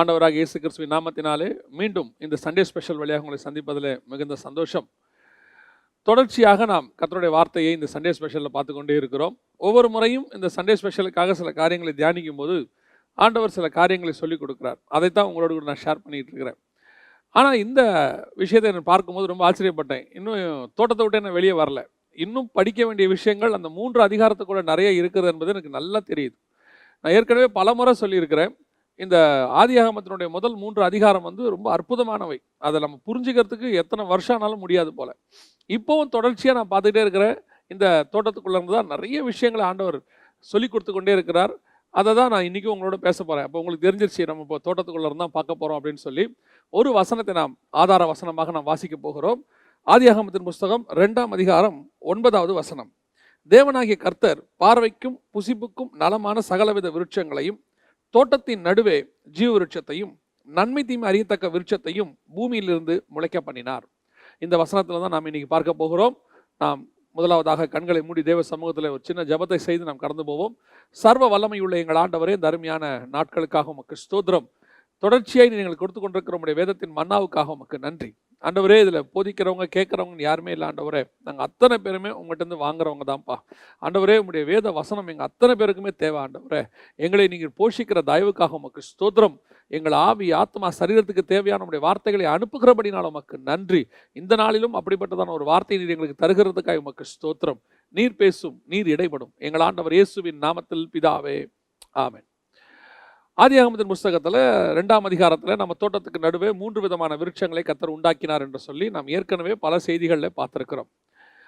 ஆண்டவராக இயேசு கிறிஸ்துவின் நாமத்தினாலே மீண்டும் இந்த சண்டே ஸ்பெஷல் வழியாக உங்களை சந்திப்பதில் மிகுந்த சந்தோஷம். தொடர்ச்சியாக நாம் கர்த்தருடைய வார்த்தையை இந்த சண்டே ஸ்பெஷலில் பார்த்து கொண்டே இருக்கிறோம். ஒவ்வொரு முறையும் இந்த சண்டே ஸ்பெஷலுக்காக சில காரியங்களை தியானிக்கும் போது ஆண்டவர் சில காரியங்களை சொல்லிக் கொடுக்குறார். அதைத்தான் உங்களோட கூட நான் ஷேர் பண்ணிகிட்டு இருக்கிறேன். ஆனால் இந்த விஷயத்தை நான் பார்க்கும்போது ரொம்ப ஆச்சரியப்பட்டேன். இன்னும் தோட்டத்தை விட்டு என்ன வெளியே வரல. இன்னும் படிக்க வேண்டிய விஷயங்கள் அந்த 3 அதிகாரத்துக்குள்ள நிறைய இருக்குது என்பது எனக்கு நல்லா தெரியுது. நான் ஏற்கனவே பல முறை சொல்லியிருக்கிறேன். இந்த ஆதியாகமத்தினுடைய முதல் 3 அதிகாரம் ரொம்ப அற்புதமானவை. அதை நம்ம புரிஞ்சுக்கிறதுக்கு எத்தனை வருஷம் ஆனாலும் முடியாது போல. இப்போவும் தொடர்ச்சியாக நான் பார்த்துக்கிட்டே இருக்கிறேன். இந்த தோட்டத்துக்குள்ளே இருந்து தான் நிறைய விஷயங்களை ஆண்டவர் சொல்லி கொடுத்து கொண்டே இருக்கிறார். அதை தான் நான் இன்றைக்கும் உங்களோட பேச போகிறேன். அப்போ உங்களுக்கு தெரிஞ்சிருச்சு நம்ம இப்போ தோட்டத்துக்குள்ளே இருந்தால் பார்க்க போகிறோம் அப்படின்னு சொல்லி ஒரு வசனத்தை நாம் ஆதார வசனமாக நாம் வாசிக்க போகிறோம். ஆதியாகமத்தின் புஸ்தகம் 2ஆம் அதிகாரம் 9வது வசனம். தேவனாகிய கர்த்தர் பார்வைக்கும் புசிப்புக்கும் நலமான சகலவித விருட்சங்களையும் தோட்டத்தின் நடுவே ஜீவ விருட்சத்தையும் நன்மை தீமை அறியத்தக்க விருட்சத்தையும் பூமியிலிருந்து முளைக்க பண்ணினார். இந்த வசனத்தில் தான் நாம் இன்னைக்கு பார்க்க போகிறோம். நாம் முதலாவதாக கண்களை மூடி தேவ சமூகத்தில் ஒரு சின்ன ஜெபத்தை செய்து நாம் கடந்து போவோம். சர்வ வல்லமையுள்ள எங்கள் ஆண்டவரே, இந்த அருமையான நாட்களுக்காக உமக்கு ஸ்தோத்திரம். தொடர்ச்சியாக நீங்கள் கொடுத்து கொண்டிருக்கிற உடைய வேதத்தின் மன்னாவுக்காக உமக்கு நன்றி. ஆண்டவரே, இதில் போதிக்கிறவங்க கேட்குறவங்க யாருமே இல்லை ஆண்டவரே. நாங்கள் அத்தனை பேருமே உங்கள்கிட்ட வாங்குறவங்க தான்ப்பா. ஆண்டவரே, உங்களுடைய வேத வசனம் எங்கள் அத்தனை பேருக்குமே தேவை ஆண்டவரே. எங்களை நீங்கள் போஷிக்கிற தயவுக்காக உமக்கு ஸ்தோத்திரம். எங்கள் ஆவி ஆத்மா சரீரத்துக்கு தேவையான உடைய வார்த்தைகளை அனுப்புகிறபடினால் உமக்கு நன்றி. இந்த நாளிலும் அப்படிப்பட்டதான ஒரு வார்த்தை நீர் எங்களுக்கு தருகிறதுக்காக உமக்கு ஸ்தோத்திரம். நீர் பேசும், நீர் இடைப்படும். எங்கள் ஆண்டவர் இயேசுவின் நாமத்தில் பிதாவே, ஆமென். ஆதியாகமத்தின் புஸ்தகத்தில் 2ஆம் அதிகாரத்தில் நம்ம தோட்டத்துக்கு நடுவே 3 விதமான விருட்சங்களை கர்த்தர் உண்டாக்கினார் என்று சொல்லி நாம் ஏற்கனவே பல செய்திகளில் பார்த்துருக்கிறோம்.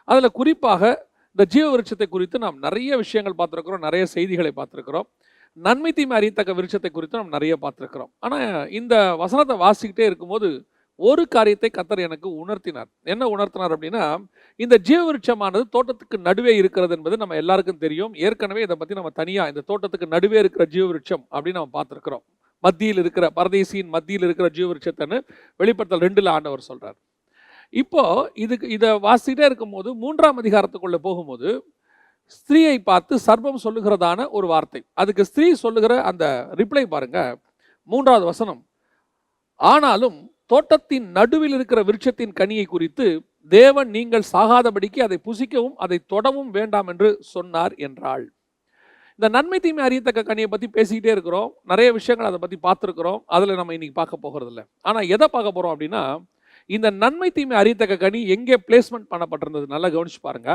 அதில் குறிப்பாக இந்த ஜீவ விருட்சத்தை குறித்து நாம் நிறைய விஷயங்கள் பார்த்துருக்கிறோம், நிறைய செய்திகளை பார்த்துருக்கிறோம். நன்மை தீமை அறியத்தக்க விருட்சத்தை குறித்து நாம் நிறைய பார்த்துருக்கிறோம். ஆனால் இந்த வசனத்தை வாசிக்கிட்டே இருக்கும்போது ஒரு காரியத்தை கர்த்தர் எனக்கு உணர்த்தினார். என்ன உணர்த்தினார் அப்படின்னா, இந்த ஜீவ விருட்சமானது தோட்டத்துக்கு நடுவே இருக்கிறது என்பது நம்ம எல்லாருக்கும் தெரியும். ஏற்கனவே இதை பற்றி நம்ம தனியாக இந்த தோட்டத்துக்கு நடுவே இருக்கிற ஜீவ விருட்சம் அப்படின்னு நம்ம பார்த்துருக்கிறோம். மத்தியில் இருக்கிற பரதேசியின் மத்தியில் இருக்கிற ஜீவ விருட்சத்தைன்னு வெளிப்படுத்தல் 2ல் ஆண்டவர் சொல்கிறார். இப்போ இதை வாசிக்கிட்டே இருக்கும்போது 3ஆம் அதிகாரத்துக்குள்ளே போகும்போது ஸ்திரீயை பார்த்து சர்ப்பம் சொல்லுகிறதான ஒரு வார்த்தை. அதுக்கு ஸ்திரீ சொல்லுகிற அந்த ரிப்ளை பாருங்க. 3வது வசனம். ஆனாலும் தோட்டத்தின் நடுவில் இருக்கிற விருட்சத்தின் கனியை குறித்து தேவன் நீங்கள் சாகாதபடிக்கு அதை புசிக்கவும் அதை தொடவும் வேண்டாம் என்று சொன்னார் என்றாள். இந்த நன்மை தீமை அறியத்தக்க கனியை பற்றி பேசிக்கிட்டே இருக்கிறோம். நிறைய விஷயங்கள் அதை பற்றி பார்த்துருக்கிறோம். அதில் நம்ம இன்னைக்கு பார்க்க போகிறது இல்லை. ஆனால் எதை பார்க்க போகிறோம் அப்படின்னா, இந்த நன்மை தீமை அறியத்தக்க கனி எங்கே பிளேஸ்மெண்ட் பண்ணப்பட்டிருந்தது நல்லா கவனிச்சு பாருங்க.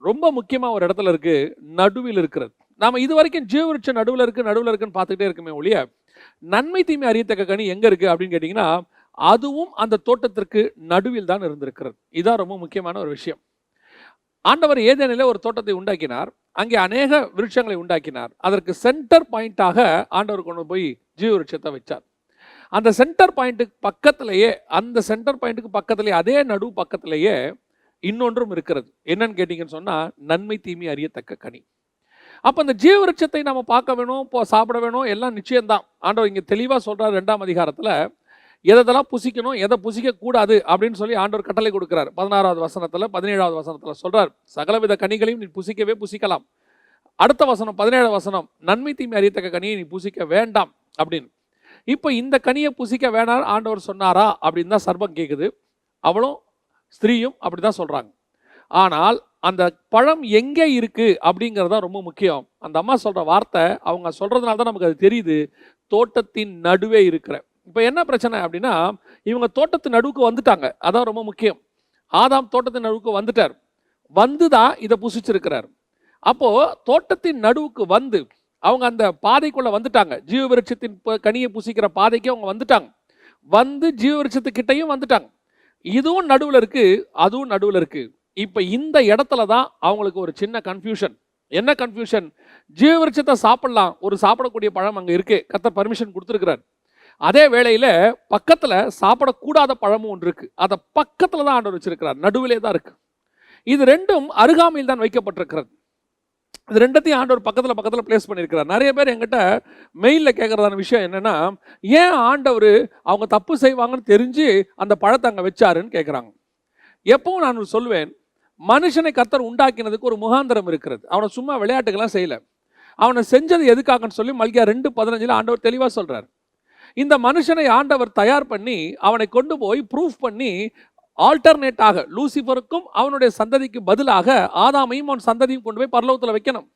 ரொம்ப முக்கியமாக ஒரு இடத்துல இருக்கு, நடுவில் இருக்கிறது. நாம இது வரைக்கும் ஜீவ விருட்சம் நடுவில் இருக்குன்னு பார்த்துக்கிட்டே இருக்குமே ஒழிய நன்மை தீமை அறியத்தக்க கனி எங்கே இருக்குது அப்படின்னு கேட்டிங்கன்னா, அதுவும் அந்த தோட்டத்திற்கு நடுவில் தான் இருந்திருக்கிறது. இதுதான் ரொம்ப முக்கியமான ஒரு விஷயம். ஆண்டவர் ஏதேனிலே ஒரு தோட்டத்தை உண்டாக்கினார். அங்கே அநேக விருட்சங்களை உண்டாக்கினார். அதற்கு சென்டர் பாயிண்டாக ஆண்டவர் கொண்டு போய் ஜீவ விருட்சத்தை வச்சார். அந்த சென்டர் பாயிண்ட்டுக்கு பக்கத்திலேயே அதே நடு பக்கத்திலேயே இன்னொன்றும் இருக்கிறது. என்னன்னு கேட்டீங்கன்னு சொன்னால், நன்மை தீமை அறியத்தக்க கனி. அப்போ அந்த ஜீவ விருட்சத்தை நம்ம பார்க்க வேணும், சாப்பிட வேணும், எல்லாம் நிச்சயம்தான். ஆண்டவர் இங்கே தெளிவாக சொல்கிறார். 2ஆம் அதிகாரத்தில் எதெல்லாம் புசிக்கணும், எதை புசிக்கக்கூடாது அப்படின்னு சொல்லி ஆண்டவர் கட்டளை கொடுக்குறார். 16வது வசனத்தில் 17வது வசனத்தில் சொல்கிறார், சகலவித கனிகளையும் நீ புசிக்கலாம். அடுத்த வசனம் 17வது வசனம், நன்மை தீமை அறியத்தக்க கனியை நீ புசிக்க வேண்டாம் அப்படின்னு. இப்போ இந்த கனியை புசிக்க வேணாம் ஆண்டவர் சொன்னாரா அப்படின்னு தான் சர்ப்பம் கேட்குது. அவளும் ஸ்திரீயும் அப்படி தான் சொல்கிறாங்க. ஆனால் அந்த பழம் எங்கே இருக்குது அப்படிங்கிறது தான் ரொம்ப முக்கியம். அந்த அம்மா சொல்கிற வார்த்தை, அவங்க சொல்கிறதுனால தான் நமக்கு அது தெரியுது, தோட்டத்தின் நடுவே இருக்கிற. இப்போ என்ன பிரச்சனை அப்படின்னா, இவங்க தோட்டத்து நடுவுக்கு வந்துட்டாங்க. அதான் ரொம்ப முக்கியம். ஆதாம் தோட்டத்தின் நடுவுக்கு வந்துட்டார். வந்து தான் இதை புசிச்சிருக்கிறார். அப்போது தோட்டத்தின் நடுவுக்கு வந்து அவங்க அந்த பாதைக்குள்ளே வந்துட்டாங்க. ஜீவ விருட்சத்தின் கனியை புசிக்கிற பாதைக்கு அவங்க வந்துட்டாங்க. வந்து ஜீவ விருட்சத்துக்கிட்டையும் வந்துட்டாங்க. இதுவும் நடுவில் இருக்குது, அதுவும் நடுவில் இருக்குது. இப்போ இந்த இடத்துல தான் அவங்களுக்கு ஒரு சின்ன கன்ஃபியூஷன். என்ன கன்ஃபியூஷன்? ஜீவ விருட்சத்தை சாப்பிடலாம், ஒரு சாப்பிடக்கூடிய பழம் அங்கே இருக்குது, கர்த்தர் பர்மிஷன் கொடுத்துருக்கிறார். அதே வேளையில் பக்கத்தில் சாப்பிடக்கூடாத பழமும் ஒன்று இருக்குது. அதை பக்கத்தில் தான் ஆண்டவர் வச்சிருக்கிறார், நடுவிலே தான் இருக்குது. இது ரெண்டும் அருகாமையில் தான் வைக்கப்பட்டிருக்கிறது. இது ரெண்டத்தையும் ஆண்டவர் பக்கத்தில் பிளேஸ் பண்ணியிருக்கிறார். நிறைய பேர் என்கிட்ட மெயிலில் கேட்குறதான விஷயம் என்னென்னா, ஏன் ஆண்டவர் அவங்க தப்பு செய்வாங்கன்னு தெரிஞ்சு அந்த பழத்தை அங்கே வச்சாருன்னு கேட்குறாங்க. எப்பவும் நான் சொல்லுவேன், மனுஷனை கர்த்தர் உண்டாக்கினதுக்கு ஒரு முகாந்திரம் இருக்கிறது. அவனை சும்மா விளையாட்டுக்கெல்லாம் செய்யலை. அவனை செஞ்சது எதுக்காகன்னு சொல்லி மல்கியா 2:15 ஆண்டவர் தெளிவாக சொல்கிறார். இந்த மனுஷனை ஆண்டவர் தயார் பண்ணி அவனை கொண்டு போய் ப்ரூஃப் பண்ணி ஆல்டர்னேட்டாக லூசிஃபருக்கும் அவனுடைய சந்ததிக்கு பதிலாக ஆதாமையும் அவன் சந்ததியும் கொண்டு போய் பரலோகத்தில் வைக்கணும்.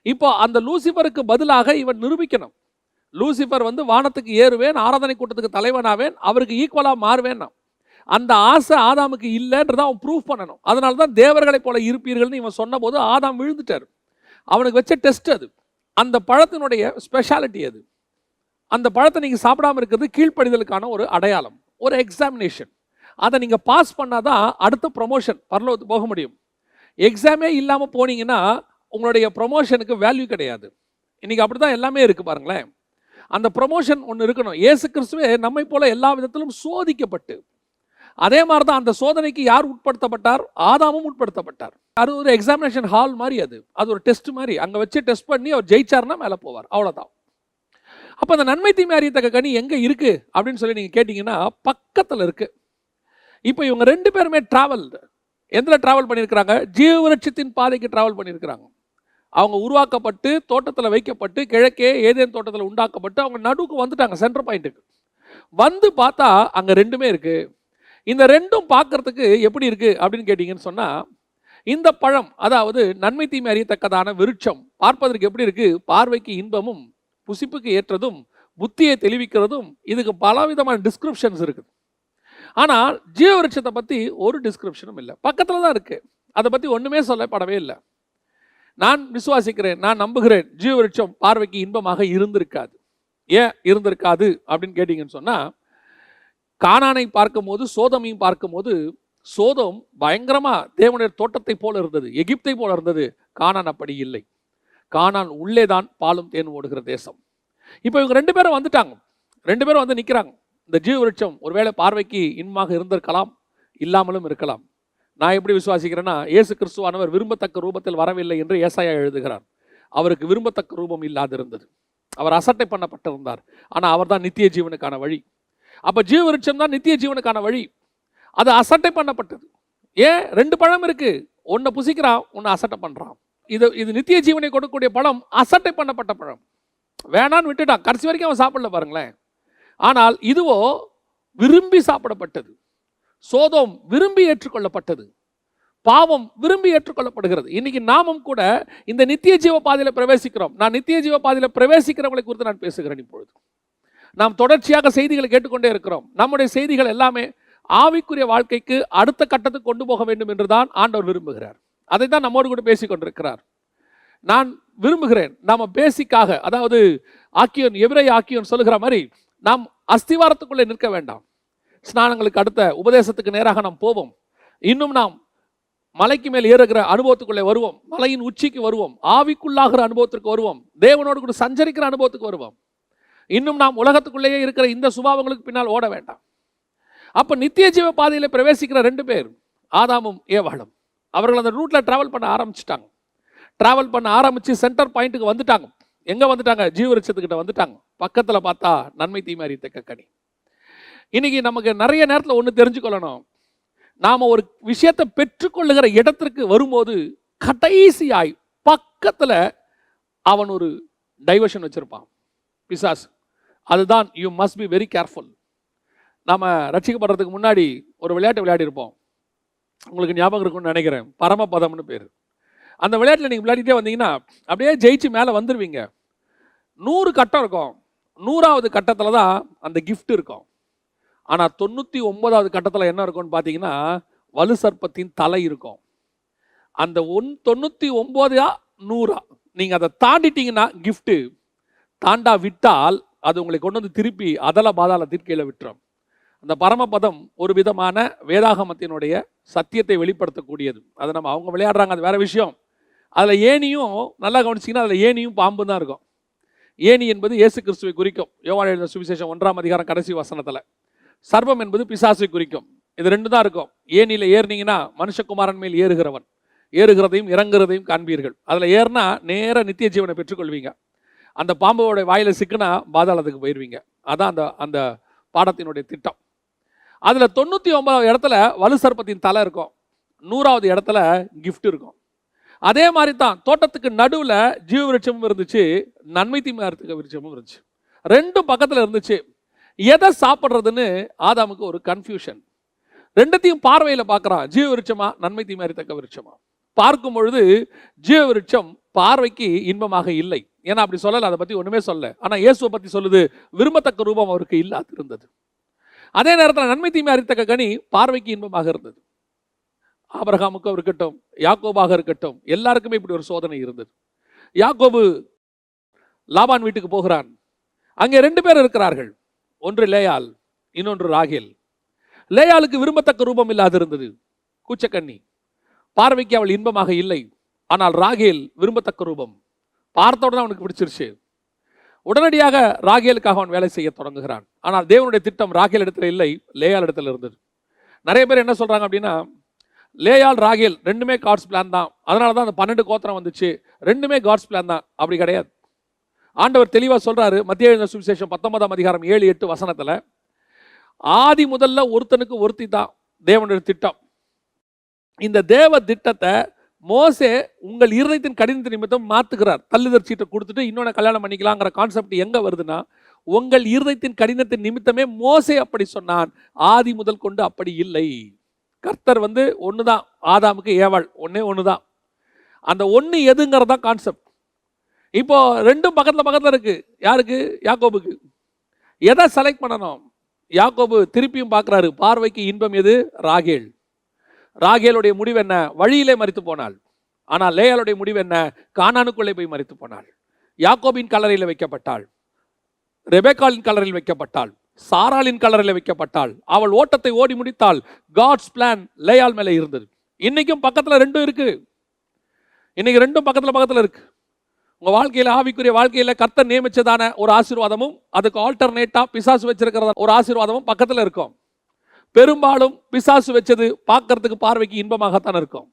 இப்போ அந்த லூசிஃபருக்கு பதிலாக இவன் நிரூபிக்கணும். லூசிஃபர் வானத்துக்கு ஏறுவேன், ஆராதனை கூட்டத்துக்கு தலைவனாவேன், அவருக்கு ஈக்குவலாக மாறுவேன். அந்த ஆசை ஆதாமுக்கு இல்லைன்றதை அவன் ப்ரூஃப் பண்ணணும். அதனால தான் தேவர்களை போல இருப்பீர்கள்னு இவன் சொன்ன போது ஆதாம் விழுந்துட்டார். அவனுக்கு வச்ச டெஸ்ட் அது. அந்த பழத்தினுடைய ஸ்பெஷாலிட்டி அது. அந்த பழத்தை நீங்கள் சாப்பிடாமல் இருக்கிறது கீழ்ப்படிதலுக்கான ஒரு அடையாளம், ஒரு எக்ஸாமினேஷன். அதை நீங்கள் பாஸ் பண்ணாதான் அடுத்த ப்ரொமோஷன் பரலோகத்துக்கு போக முடியும். எக்ஸாமே இல்லாமல் போனீங்கன்னா உங்களுடைய ப்ரொமோஷனுக்கு வேல்யூ கிடையாது. இன்றைக்கி அப்படி தான் எல்லாமே இருக்குது பாருங்களேன். அந்த ப்ரொமோஷன் ஒன்று இருக்கணும். இயேசு கிறிஸ்துவே நம்மை போல எல்லா விதத்திலும் சோதிக்கப்பட்டு, அதே மாதிரி தான் அந்த சோதனைக்கு யார் உட்படுத்தப்பட்டார்? ஆதாமும் உட்படுத்தப்பட்டார். அது ஒரு எக்ஸாமினேஷன் ஹால் மாதிரி, அது ஒரு டெஸ்ட் மாதிரி. அங்கே வச்சு டெஸ்ட் பண்ணி அவர் ஜெயிச்சார்னா மேலே போவார், அவ்வளோதான். அப்போ அந்த நன்மை தீமை அறியத்தக்க கனி எங்கே இருக்குது அப்படின்னு சொல்லி நீங்கள் கேட்டிங்கன்னா பக்கத்தில் இருக்குது. இப்போ இவங்க 2 பேருமே ட்ராவல் எதில் ட்ராவல் பண்ணியிருக்கிறாங்க? ஜீவவிருட்சத்தின் பாதைக்கு ட்ராவல் பண்ணியிருக்கிறாங்க. அவங்க உருவாக்கப்பட்டு தோட்டத்தில் வைக்கப்பட்டு கிழக்கே ஏதேன் தோட்டத்தில் உண்டாக்கப்பட்டு அவங்க நடுவுக்கு வந்துட்டாங்க, சென்டர் பாயிண்ட்டுக்கு வந்து பார்த்தா அங்கே 2மே இருக்குது. இந்த 2ம் பார்க்கறதுக்கு எப்படி இருக்குது அப்படின்னு கேட்டிங்கன்னு சொன்னால், இந்த பழம் அதாவது நன்மை தீமை அறியத்தக்கதான விருட்சம் பார்ப்பதற்கு எப்படி இருக்குது? பார்வைக்கு இன்பமும் புசிப்புக்கு ஏற்றதும் புத்தியை தெளிவிக்கிறதும். இதுக்கு பலவிதமான டிஸ்கிரிப்ஷன்ஸ் இருக்குது. ஆனால் ஜீவ விருட்சத்தை பற்றி ஒரு டிஸ்கிரிப்ஷனும் இல்லை. பக்கத்தில் தான் இருக்குது, அதை பற்றி ஒன்றுமே சொல்லப்படவே இல்லை. நான் விசுவாசிக்கிறேன், நான் நம்புகிறேன், ஜீவ விருட்சம் பார்வைக்கு இன்பமாக இருந்திருக்காது. ஏன் இருந்திருக்காது அப்படின்னு கேட்டிங்கன்னு சொன்னால், கானானை பார்க்கும்போது சோதமையும் பார்க்கும்போது சோதம் பயங்கரமாக தேவனுடைய தோட்டத்தை போல இருந்தது, எகிப்தை போல இருந்தது. கானான் அப்படி இல்லை. கானான் உள்ளே தான் பாலும் தேன் ஓடுகிற தேசம். இப்போ இவங்க 2 பேரும் வந்துட்டாங்க. 2 பேரும் வந்து நிற்கிறாங்க. இந்த ஜீவ விருட்சம் ஒருவேளை பார்வைக்கு இன்பமாக இருந்திருக்கலாம், இல்லாமலும் இருக்கலாம். நான் எப்படி விசுவாசிக்கிறேன்னா, இயேசு கிறிஸ்துவானவர் விரும்பத்தக்க ரூபத்தில் வரவில்லை என்று ஏசாயா எழுதுகிறார். அவருக்கு விரும்பத்தக்க ரூபம் இல்லாதிருந்தது. அவர் அசட்டை பண்ணப்பட்டிருந்தார். ஆனால் அவர் தான் நித்திய ஜீவனுக்கான வழி. அப்போ ஜீவ விருட்சம் தான் நித்திய ஜீவனுக்கான வழி. அது அசட்டை பண்ணப்பட்டது. ஏன்? 2 பழம் இருக்கு, ஒன்றை புசிக்கிறான், ஒன்று அசட்டை பண்ணுறான். இது நித்திய ஜீவனை கொடுக்கக்கூடிய பழம் அசட்டை பண்ணப்பட்ட பழம். வேணான்னு விட்டுட்டான், கடைசி வரைக்கும் அவன் சாப்பிடல பாருங்களேன். ஆனால் இதுவோ விரும்பி சாப்பிடப்பட்டது. சோதோம் விரும்பி ஏற்றுக்கொள்ளப்பட்டது. பாவம் விரும்பி ஏற்றுக்கொள்ளப்படுகிறது. இன்னைக்கு நாமும் கூட இந்த நித்திய ஜீவ பாதையில் பிரவேசிக்கிறோம். நான் நித்திய ஜீவ பாதையில் பிரவேசிக்கிறவங்களை குறித்து நான் பேசுகிறேன். இப்பொழுது நாம் தொடர்ச்சியாக செய்திகளை கேட்டுக்கொண்டே இருக்கிறோம். நம்முடைய செய்திகள் எல்லாமே ஆவிக்குரிய வாழ்க்கைக்கு அடுத்த கட்டத்துக்கு கொண்டு போக வேண்டும் என்றுதான் ஆண்டவர் விரும்புகிறார். அதை தான் நம்மோடு கூட பேசிக்கொண்டிருக்கிறார். நான் விரும்புகிறேன் நாம பேசிக்காக, அதாவது ஆக்கியோன் எபிரேய ஆக்கியோன் சொல்லுகிற மாதிரி, நாம் அஸ்திவாரத்துக்குள்ளே நிற்க வேண்டாம். ஸ்நானங்களுக்கு அடுத்த உபதேசத்துக்கு நேராக நாம் போவோம். இன்னும் நாம் மலைக்கு மேல் ஏறுகிற அனுபவத்துக்குள்ளே வருவோம், மலையின் உச்சிக்கு வருவோம், ஆவிக்குள்ளாகிற அனுபவத்திற்கு வருவோம், தேவனோடு கூட சஞ்சரிக்கிற அனுபவத்துக்கு வருவோம். இன்னும் நாம் உலகத்துக்குள்ளேயே இருக்கிற இந்த சுபாவங்களுக்கு பின்னால் ஓட வேண்டாம். அப்போ நித்திய ஜீவ பாதையில் பிரவேசிக்கிற 2 பேர் ஆதாமும் ஏவாளும், அவர்கள் அந்த ரூட்டில் ட்ராவல் பண்ண ஆரம்பிச்சிட்டாங்க. ட்ராவல் பண்ண ஆரம்பித்து சென்டர் பாயிண்ட்டுக்கு வந்துட்டாங்க. எங்கே வந்துட்டாங்க? ஜீவவிருட்சத்துக்கிட்ட வந்துட்டாங்க. பக்கத்தில் பார்த்தா நன்மை தீமை அறியத்தக்க கனி. இன்னைக்கு நமக்கு நிறைய நேரத்தில் ஒன்று தெரிஞ்சுக்கொள்ளணும். நாம் ஒரு விஷயத்தை பெற்றுக்கொள்ளுகிற இடத்திற்கு வரும்போது கடைசியாய் பக்கத்தில் அவன் ஒரு டைவர்ஷன் வச்சுருப்பான், பிசாசு. அதுதான் you must be very careful. நாம் ரட்சிக்கப்படுறதுக்கு முன்னாடி ஒரு விளையாட்டு விளையாடி இருப்போம். உங்களுக்கு ஞாபகம் இருக்குன்னு நினைக்கிறேன், பரமபதம்னு பேர். அந்த விளையாட்டில் நீங்கள் விளையாடிட்டே வந்தீங்கன்னா அப்படியே ஜெயிச்சு மேலே வந்துடுவீங்க. 100 கட்டம் இருக்கும். 100வது கட்டத்தில் தான் அந்த கிஃப்ட் இருக்கும். ஆனால் 99வது கட்டத்தில் என்ன இருக்கும்னு பார்த்தீங்கன்னா, வலு சர்ப்பத்தின் தலை இருக்கும். அந்த 99 100 நீங்கள் அதை தாண்டிட்டீங்கன்னா கிஃப்ட்டு, தாண்டா விட்டால் அது உங்களை கொண்டு வந்து திருப்பி அதல பாதாளத்தின் கீழே விட்டுரும். அந்த பரமபதம் ஒரு விதமான வேதாகமத்தினுடைய சத்தியத்தை வெளிப்படுத்தக்கூடியது. அதை நம்ம அவங்க விளையாடுறாங்க, அது வேற விஷயம். அதில் ஏனியும் நல்லா கவனிச்சிங்கன்னா, அதில் ஏனியும் பாம்பு தான் இருக்கும். ஏனி என்பது இயேசு கிறிஸ்துவை குறிக்கும். யோவான் எழுதின சுவிசேஷம் 1ஆம் அதிகாரம் கடைசி வசனத்தில். சர்பம் என்பது பிசாசை குறிக்கும். இது 2 தான் இருக்கும். ஏனியில் ஏறினீங்கன்னா மனுஷகுமாரன் மேல் ஏறுகிறவன், ஏறுகிறதையும் இறங்குறதையும் காண்பீர்கள். அதில் ஏறினா நேர நித்திய ஜீவனை பெற்றுக்கொள்வீங்க. அந்த பாம்போட வாயில சிக்கினா பாதாளத்துக்கு போயிடுவீங்க. அதான் அந்த பாடத்தினுடைய திட்டம். அதில் 99வது இடத்துல வலு சர்ப்பத்தின் தலை இருக்கும். 100வது இடத்துல கிஃப்ட் இருக்கும். அதே மாதிரி தான் தோட்டத்துக்கு நடுவில் ஜீவ விருட்சமும் இருந்துச்சு, நன்மை தீமை அறியத்தக்க விருட்சமும் இருந்துச்சு. 2 பக்கத்தில் இருந்துச்சு. எதை சாப்பிட்றதுன்னு ஆதாமுக்கு ஒரு கன்ஃபியூஷன். ரெண்டத்தையும் பார்வையில் பார்க்குறான். ஜீவ விருட்சமா நன்மை தீமை அறியத்தக்க விருட்சமா? பார்க்கும் பொழுது ஜீவ விருட்சம் பார்வைக்கு இன்பமாக இல்லை. ஏன்னா அப்படி சொல்லலை, அதை பற்றி ஒன்றுமே சொல்ல. ஆனால் இயேசுவை பற்றி சொல்லுது, விரும்பத்தக்க ரூபம் அவருக்கு இல்லாது இருந்தது. அதே நேரத்தில் நன்மை தீமை அறியத்தக்க கனி பார்வைக்கு இன்பமாக இருந்தது. ஆபிரகாமுக்கும் இருக்கட்டும், யாக்கோபாக இருக்கட்டும், எல்லாருக்குமே இப்படி ஒரு சோதனை இருந்தது. யாக்கோபு லாபான் வீட்டுக்கு போகிறான். அங்கே 2 பேர் இருக்கிறார்கள். ஒன்று லேயாள், இன்னொன்று ராகேல். லேயாளுக்கு விரும்பத்தக்க ரூபம் இல்லாது இருந்தது, கூச்சக்கண்ணி, பார்வைக்கு அவள் இன்பமாக இல்லை. ஆனால் ராகேல் விரும்பத்தக்க ரூபம், பார்த்த உடனே அவனுக்கு பிடிச்சிருச்சு. உடனடியாக ராகேலுக்காக அவன் வேலை செய்ய தொடங்குகிறான். ஆனால் தேவனுடைய திட்டம் ராகேல் இடத்துல இல்லை, லேயாள் இடத்துல இருந்தது. நிறைய பேர் என்ன சொல்றாங்க அப்படின்னா, லேயாள் ராகேல் ரெண்டுமே காட்ஸ் பிளான் தான், அதனால தான் அந்த 12 கோத்திரம் வந்துச்சு, ரெண்டுமே காட்ஸ் பிளான் தான். அப்படி கிடையாது. ஆண்டவர் தெளிவாக சொல்றாரு. மத்திய எழுதின சுவிசேஷம் 19ஆம் அதிகாரம் 7-8 வசனத்துல, ஆதி முதல்ல ஒருத்தனுக்கு ஒருத்தி தான் தேவனுடைய திட்டம். இந்த தேவ திட்டத்தை மோசே உங்கள் இருதயத்தின் கடினத்தின் நிமித்தம் மாத்துகிறார். தள்ளுதற் சீட்டை கொடுத்துட்டு இன்னொன்னு கல்யாணம் பண்ணிக்கலாங்கிற கான்செப்ட் எங்க வருதுன்னா, உங்கள் இருதயத்தின் கடினத்தின் நிமித்தமே மோசே அப்படி சொன்னான். ஆதி முதல் கொண்டு அப்படி இல்லை. கர்த்தர் ஒண்ணுதான், ஆதாமுக்கு ஏவாள் ஒன்னே ஒண்ணுதான். அந்த ஒண்ணு எதுங்கிறதா கான்செப்ட். இப்போ ரெண்டும் பக்கத்துல பக்கத்துல இருக்கு. யாருக்கு? யாக்கோபுக்கு. எதை செலக்ட் பண்ணணும்? யாக்கோபு திருப்பியும் பார்க்கிறாரு. பார்வைக்கு இன்பம் எது? ராகேல். ராகேலுடைய முடிவு என்ன? வழியிலே மரித்து போனாள். ஆனால் லேயாளுடைய முடிவு என்ன? கானானுக்குள்ளே போய் மரித்து போனாள். யாக்கோபின் கல்லறையில் வைக்கப்பட்டாள், ரெபேக்காலின் கல்லறையில் வைக்கப்பட்டாள், சாராளின் கல்லறையில் வைக்கப்பட்டாள். அவள் ஓட்டத்தை ஓடி முடித்தாள். காட்ஸ் பிளான் லேயாள் மேலே இருந்தது. இன்னைக்கும் பக்கத்துல ரெண்டும் இருக்கு. இன்னைக்கு ரெண்டும் பக்கத்துல பக்கத்துல இருக்கு. உங்க வாழ்க்கையில, ஆவிக்குரிய வாழ்க்கையில கர்த்தர் நியமிச்சதான ஒரு ஆசீர்வாதமும் அதுக்கு ஆல்டர்னேட்டா பிசாசு வச்சிருக்கிற ஒரு ஆசீர்வாதமும் பக்கத்துல இருக்கும். பெரும்பாலும் பிசாசு வச்சது பார்க்கறதுக்கு பார்வைக்கு இன்பமாகத்தான் இருக்கும்.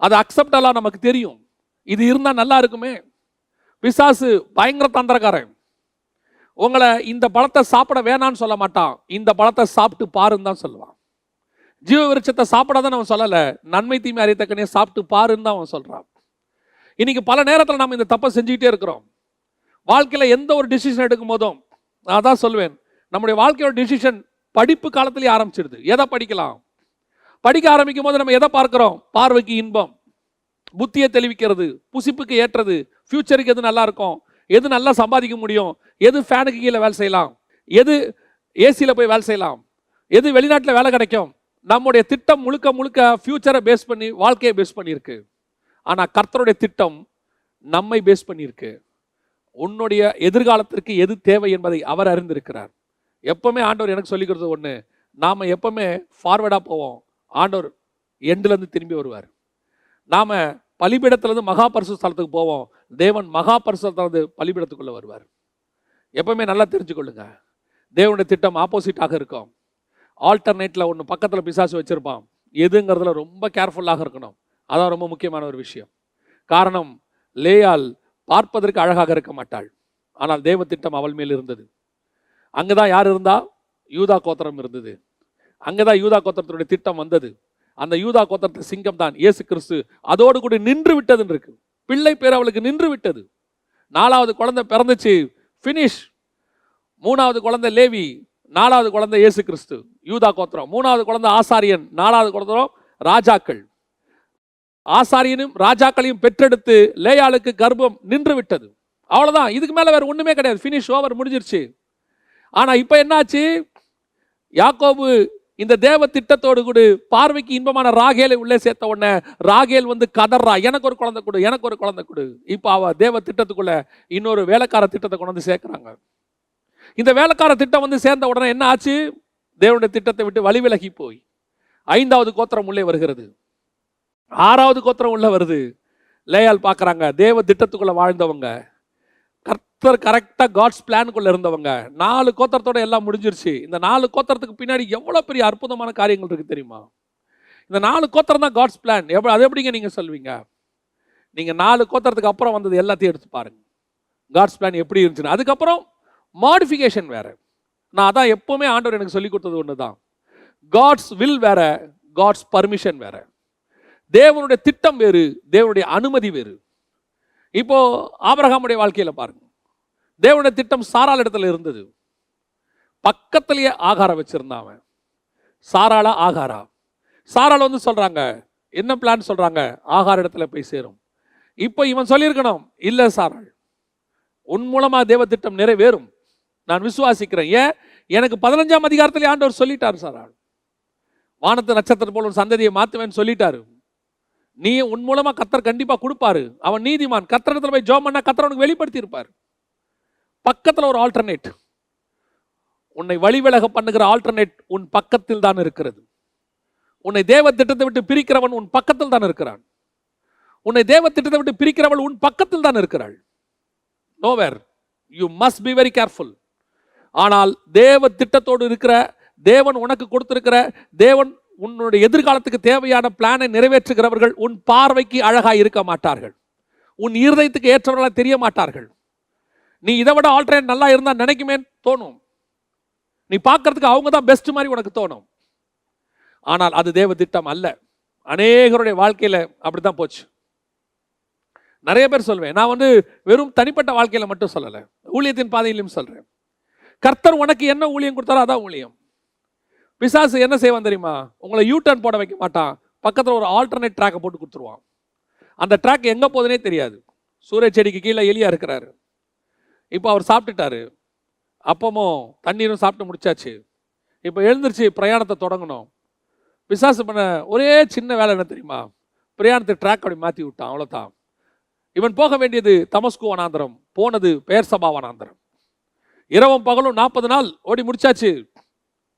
அது அக்செப்டெல்லாம் நமக்கு தெரியும். இது இருந்தா நல்லா இருக்குமே. பிசாசு பயங்கர தந்திரக்காரன். உங்களை இந்த பழத்தை சாப்பிட வேணான்னு சொல்ல மாட்டான், இந்த பழத்தை சாப்பிட்டு பாருன்னு தான் சொல்லுவான். ஜீவ விருட்சத்தை சாப்பிடாதான் அவன் சொல்லல, நன்மை தீமை அறியத்தக்கனே சாப்பிட்டு பாருன்னு தான் அவன் சொல்றான். இன்னைக்கு பல நேரத்தில் நாம் இந்த தப்பை செஞ்சுக்கிட்டே இருக்கிறோம். வாழ்க்கையில எந்த ஒரு டிசிஷன் எடுக்கும் போதும் நான் தான் சொல்வேன், நம்முடைய வாழ்க்கையோட டிசிஷன் படிப்பு காலத்திலேயே ஆரம்பிச்சிடுது. எதை படிக்கலாம்? படிக்க ஆரம்பிக்கும் போது நம்ம எதை பார்க்கிறோம்? பார்வைக்கு இன்பம், புத்தியை தெளிவிக்கிறது, புசிப்புக்கு ஏற்றது, ஃபியூச்சருக்கு எது நல்லா இருக்கும், எது நல்லா சம்பாதிக்க முடியும், எது ஃபேனுக்கு கீழே வேலை செய்யலாம், எது ஏசியில் போய் வேலை செய்யலாம், எது வெளிநாட்டில் வேலை கிடைக்கும். நம்முடைய திட்டம் முழுக்க முழுக்க ஃபியூச்சரை பேஸ் பண்ணி, வாழ்க்கையை பேஸ் பண்ணியிருக்கு. ஆனால் கர்த்தருடைய திட்டம் நம்மை பேஸ் பண்ணியிருக்கு. உன்னுடைய எதிர்காலத்திற்கு எது தேவை என்பதை அவர் அறிந்திருக்கிறார். எப்பவுமே ஆண்டவர் எனக்கு சொல்லிக் கொடுத்தது ஒன்று, நாம் எப்பவுமே ஃபார்வர்டாக போவோம், ஆண்டவர் எண்டுலேருந்து திரும்பி வருவார். நாம் பலிபீடத்திலிருந்து மகா பரிசுத்த ஸ்தலத்துக்கு போவோம், தேவன் மகா பரிசுத்த ஸ்தலத்து பலிபீடத்துக்குள்ளே வருவார். எப்பவுமே நல்லா தெரிஞ்சுக்கொள்ளுங்க, தேவனுடைய திட்டம் ஆப்போசிட்டாக இருக்கும். ஆல்டர்னேட்டில் ஒன்று பக்கத்தில் பிசாசு வச்சுருப்பான். எதுங்கிறதுல ரொம்ப கேர்ஃபுல்லாக இருக்கணும். அதான் ரொம்ப முக்கியமான ஒரு விஷயம். காரணம், லேயாள் பார்ப்பதற்கு அழகாக இருக்க மாட்டாள், ஆனால் தேவ திட்டம் அவள் மேல் இருந்தது. அங்கதான் யார் இருந்தா? யூதா கோத்திரம் இருந்தது. அங்கதான் யூதா கோத்திரத்தினுடைய திட்டம் வந்தது. அந்த யூதா கோத்திரத்து சிங்கம் தான் இயேசு கிறிஸ்து. அதோடு கூட நின்று விட்டதுன்னு இருக்கு. பிள்ளை பேர் அவளுக்கு நின்று விட்டது. 4வது குழந்தை பிறந்துச்சு, ஃபினிஷ். 3வது குழந்தை லேவி, 4வது குழந்தை இயேசு கிறிஸ்து, யூதா கோத்திரம். 3வது குழந்தை ஆசாரியன், 4வது குழந்தை ராஜாக்கள். ஆசாரியனும் ராஜாக்களையும் பெற்றெடுத்து லேயாளுக்கு கர்ப்பம் நின்று விட்டது. அவ்வளவுதான், இதுக்கு மேல வேற ஒண்ணுமே கிடையாது. ஃபினிஷ், ஓவர், முடிஞ்சிருச்சு. ஆனா இப்ப என்னாச்சு? யாக்கோபு இந்த தேவ திட்டத்தோடு கூட பார்வைக்கு இன்பமான ராகேலை உள்ளே சேர்த்த உடனே ராகேல் கதறா, எனக்கு ஒரு குழந்தை கொடு, எனக்கு ஒரு குழந்தை கொடு. இப்ப அவ தேவ திட்டத்துக்குள்ள இன்னொரு வேலைக்கார திட்டத்தை கொண்டு வந்து சேர்க்கிறாங்க. இந்த வேலைக்கார திட்டம் சேர்ந்த உடனே என்ன ஆச்சு? தேவனுடைய திட்டத்தை விட்டு வழி விலகி போய் 5வது கோத்திரம் உள்ளே வருகிறது, 6வது கோத்திரம் உள்ள வருது. லேயாள் பார்க்குறாங்க, தேவ திட்டத்துக்குள்ள வாழ்ந்தவங்க, கர்த்தர் கரெக்டாக காட்ஸ் பிளானுக்குள்ள இருந்தவங்க. 4 கோத்திரத்தோட எல்லாம் முடிஞ்சிருச்சு. இந்த 4 கோத்திரத்துக்கு பின்னாடி எவ்வளோ பெரிய அற்புதமான காரியங்கள் இருக்கு தெரியுமா? இந்த 4 கோத்திரம் தான் காட்ஸ் பிளான். அது எப்படிங்க நீங்க சொல்வீங்க? நீங்க 4 கோத்திரத்துக்கு அப்புறம் வந்தது எல்லாத்தையும் எடுத்து பாருங்க, காட்ஸ் பிளான் எப்படி இருந்துச்சுன்னு. அதுக்கப்புறம் மாடிஃபிகேஷன் வேற. நான் அதான் எப்பவுமே ஆண்டவர் எனக்கு சொல்லி கொடுத்தது ஒன்று தான், காட்ஸ் வில் வேற, காட்ஸ் பர்மிஷன் வேற. தேவனுடைய திட்டம் வேறு, தேவனுடைய அனுமதி வேறு. இப்போ ஆபிரகாமுடைய வாழ்க்கையில பாருங்க, தேவனுடைய திட்டம் சாராள் இடத்துல இருந்தது. பக்கத்திலேயே ஆகாரம் வச்சிருந்தான் அவன். சாராளா ஆகாரா. சாராள் வந்து சொல்றாங்க, என்ன பிளான் சொல்றாங்க, ஆகார இடத்துல போய் சேரும். இப்போ இவன் சொல்லியிருக்கணும், இல்ல சாராள், உன் மூலமா தேவ திட்டம் நிறைவேறும், நான் விசுவாசிக்கிறேன். ஏன், எனக்கு 15ஆம் அதிகாரத்திலே ஆண்டவர் சொல்லிட்டார் சாராள், வானத்து நட்சத்திரம் போல ஒரு சந்ததியை மாத்துவேன்னு சொல்லிட்டாரு. நீ உன் மூலமா கர்த்தர் கண்டிப்பா கொடுப்பாரு. அவன் நீதிமான், கர்த்தரிடத்துல போய் ஜெபம் பண்ணா கர்த்தர் உனக்கு வெளிப்படுத்தி இருப்பார். பக்கத்துல ஒரு ஆல்டர்னேட், உன்னை வழிவிலக பண்ணுகிற ஆல்டர்னேட் உன் பக்கத்தில் தான் இருக்கிறது. உன்னை தேவ திட்டத்தை விட்டு பிரிக்கிறவன் உன் பக்கத்தில் தான் இருக்கிறான். உன்னை தேவ திட்டத்தை விட்டு பிரிக்கிறவள் உன் பக்கத்தில் தான் இருக்கிறாள். Nowhere, you must be very careful. ஆனால் தேவ திட்டத்தோடு இருக்கிற, தேவன் உனக்கு கொடுத்திருக்கிற, தேவன் உன்னுடைய எதிர்காலத்துக்கு தேவையான பிளானை நிறைவேற்றுகிறவர்கள் உன் பார்வைக்கு அழகாய் இருக்க மாட்டார்கள். உன் இருதயத்துக்கு ஏற்றவர்களாக தெரிய மாட்டார்கள். நீ இதை விட ஆல்டர்னேட் நல்லா இருந்தா நினைக்குமே தோணும். நீ பார்க்கறதுக்கு அவங்க தான் பெஸ்ட் மாதிரி உனக்கு தோணும். ஆனால் அது தேவ திட்டம் அல்ல. அநேகருடைய வாழ்க்கையில அப்படித்தான் போச்சு. நிறைய பேர் சொல்வேன், நான் வந்து வெறும் தனிப்பட்ட வாழ்க்கையில மட்டும் சொல்லல, ஊழியத்தின் பாதையிலும் சொல்றேன். கர்த்தர் உனக்கு என்ன ஊழியம் கொடுத்தாரோ அதான் ஊழியம். பிசாசு என்ன செய்வான் தெரியுமா, உங்களை யூ டர்ன் போட வைக்க மாட்டான், பக்கத்தில் ஒரு ஆல்டர்னேட் ட்ராக்கை போட்டு கொடுத்துருவான். அந்த ட்ராக் எங்கே போகுதுனே தெரியாது. சூரிய செடிக்கு கீழே எலியா இருக்கிறாரு, இப்போ அவர் சாப்பிட்டுட்டாரு, அப்பமும் தண்ணீரும் சாப்பிட்டு முடிச்சாச்சு, இப்போ எழுந்திருச்சு பிரயாணத்தை தொடங்கணும். பிசாசு பண்ண ஒரே சின்ன வேலை என்ன தெரியுமா, பிரயாணத்தை ட்ராக் அப்படி மாற்றி விட்டான், அவ்வளோதான். இவன் போக வேண்டியது தமஸ்கு வனாந்தரம், போனது பெயர்சபா வனாந்தரம். இரவும் பகலும் 40 நாள் ஓடி முடிச்சாச்சு.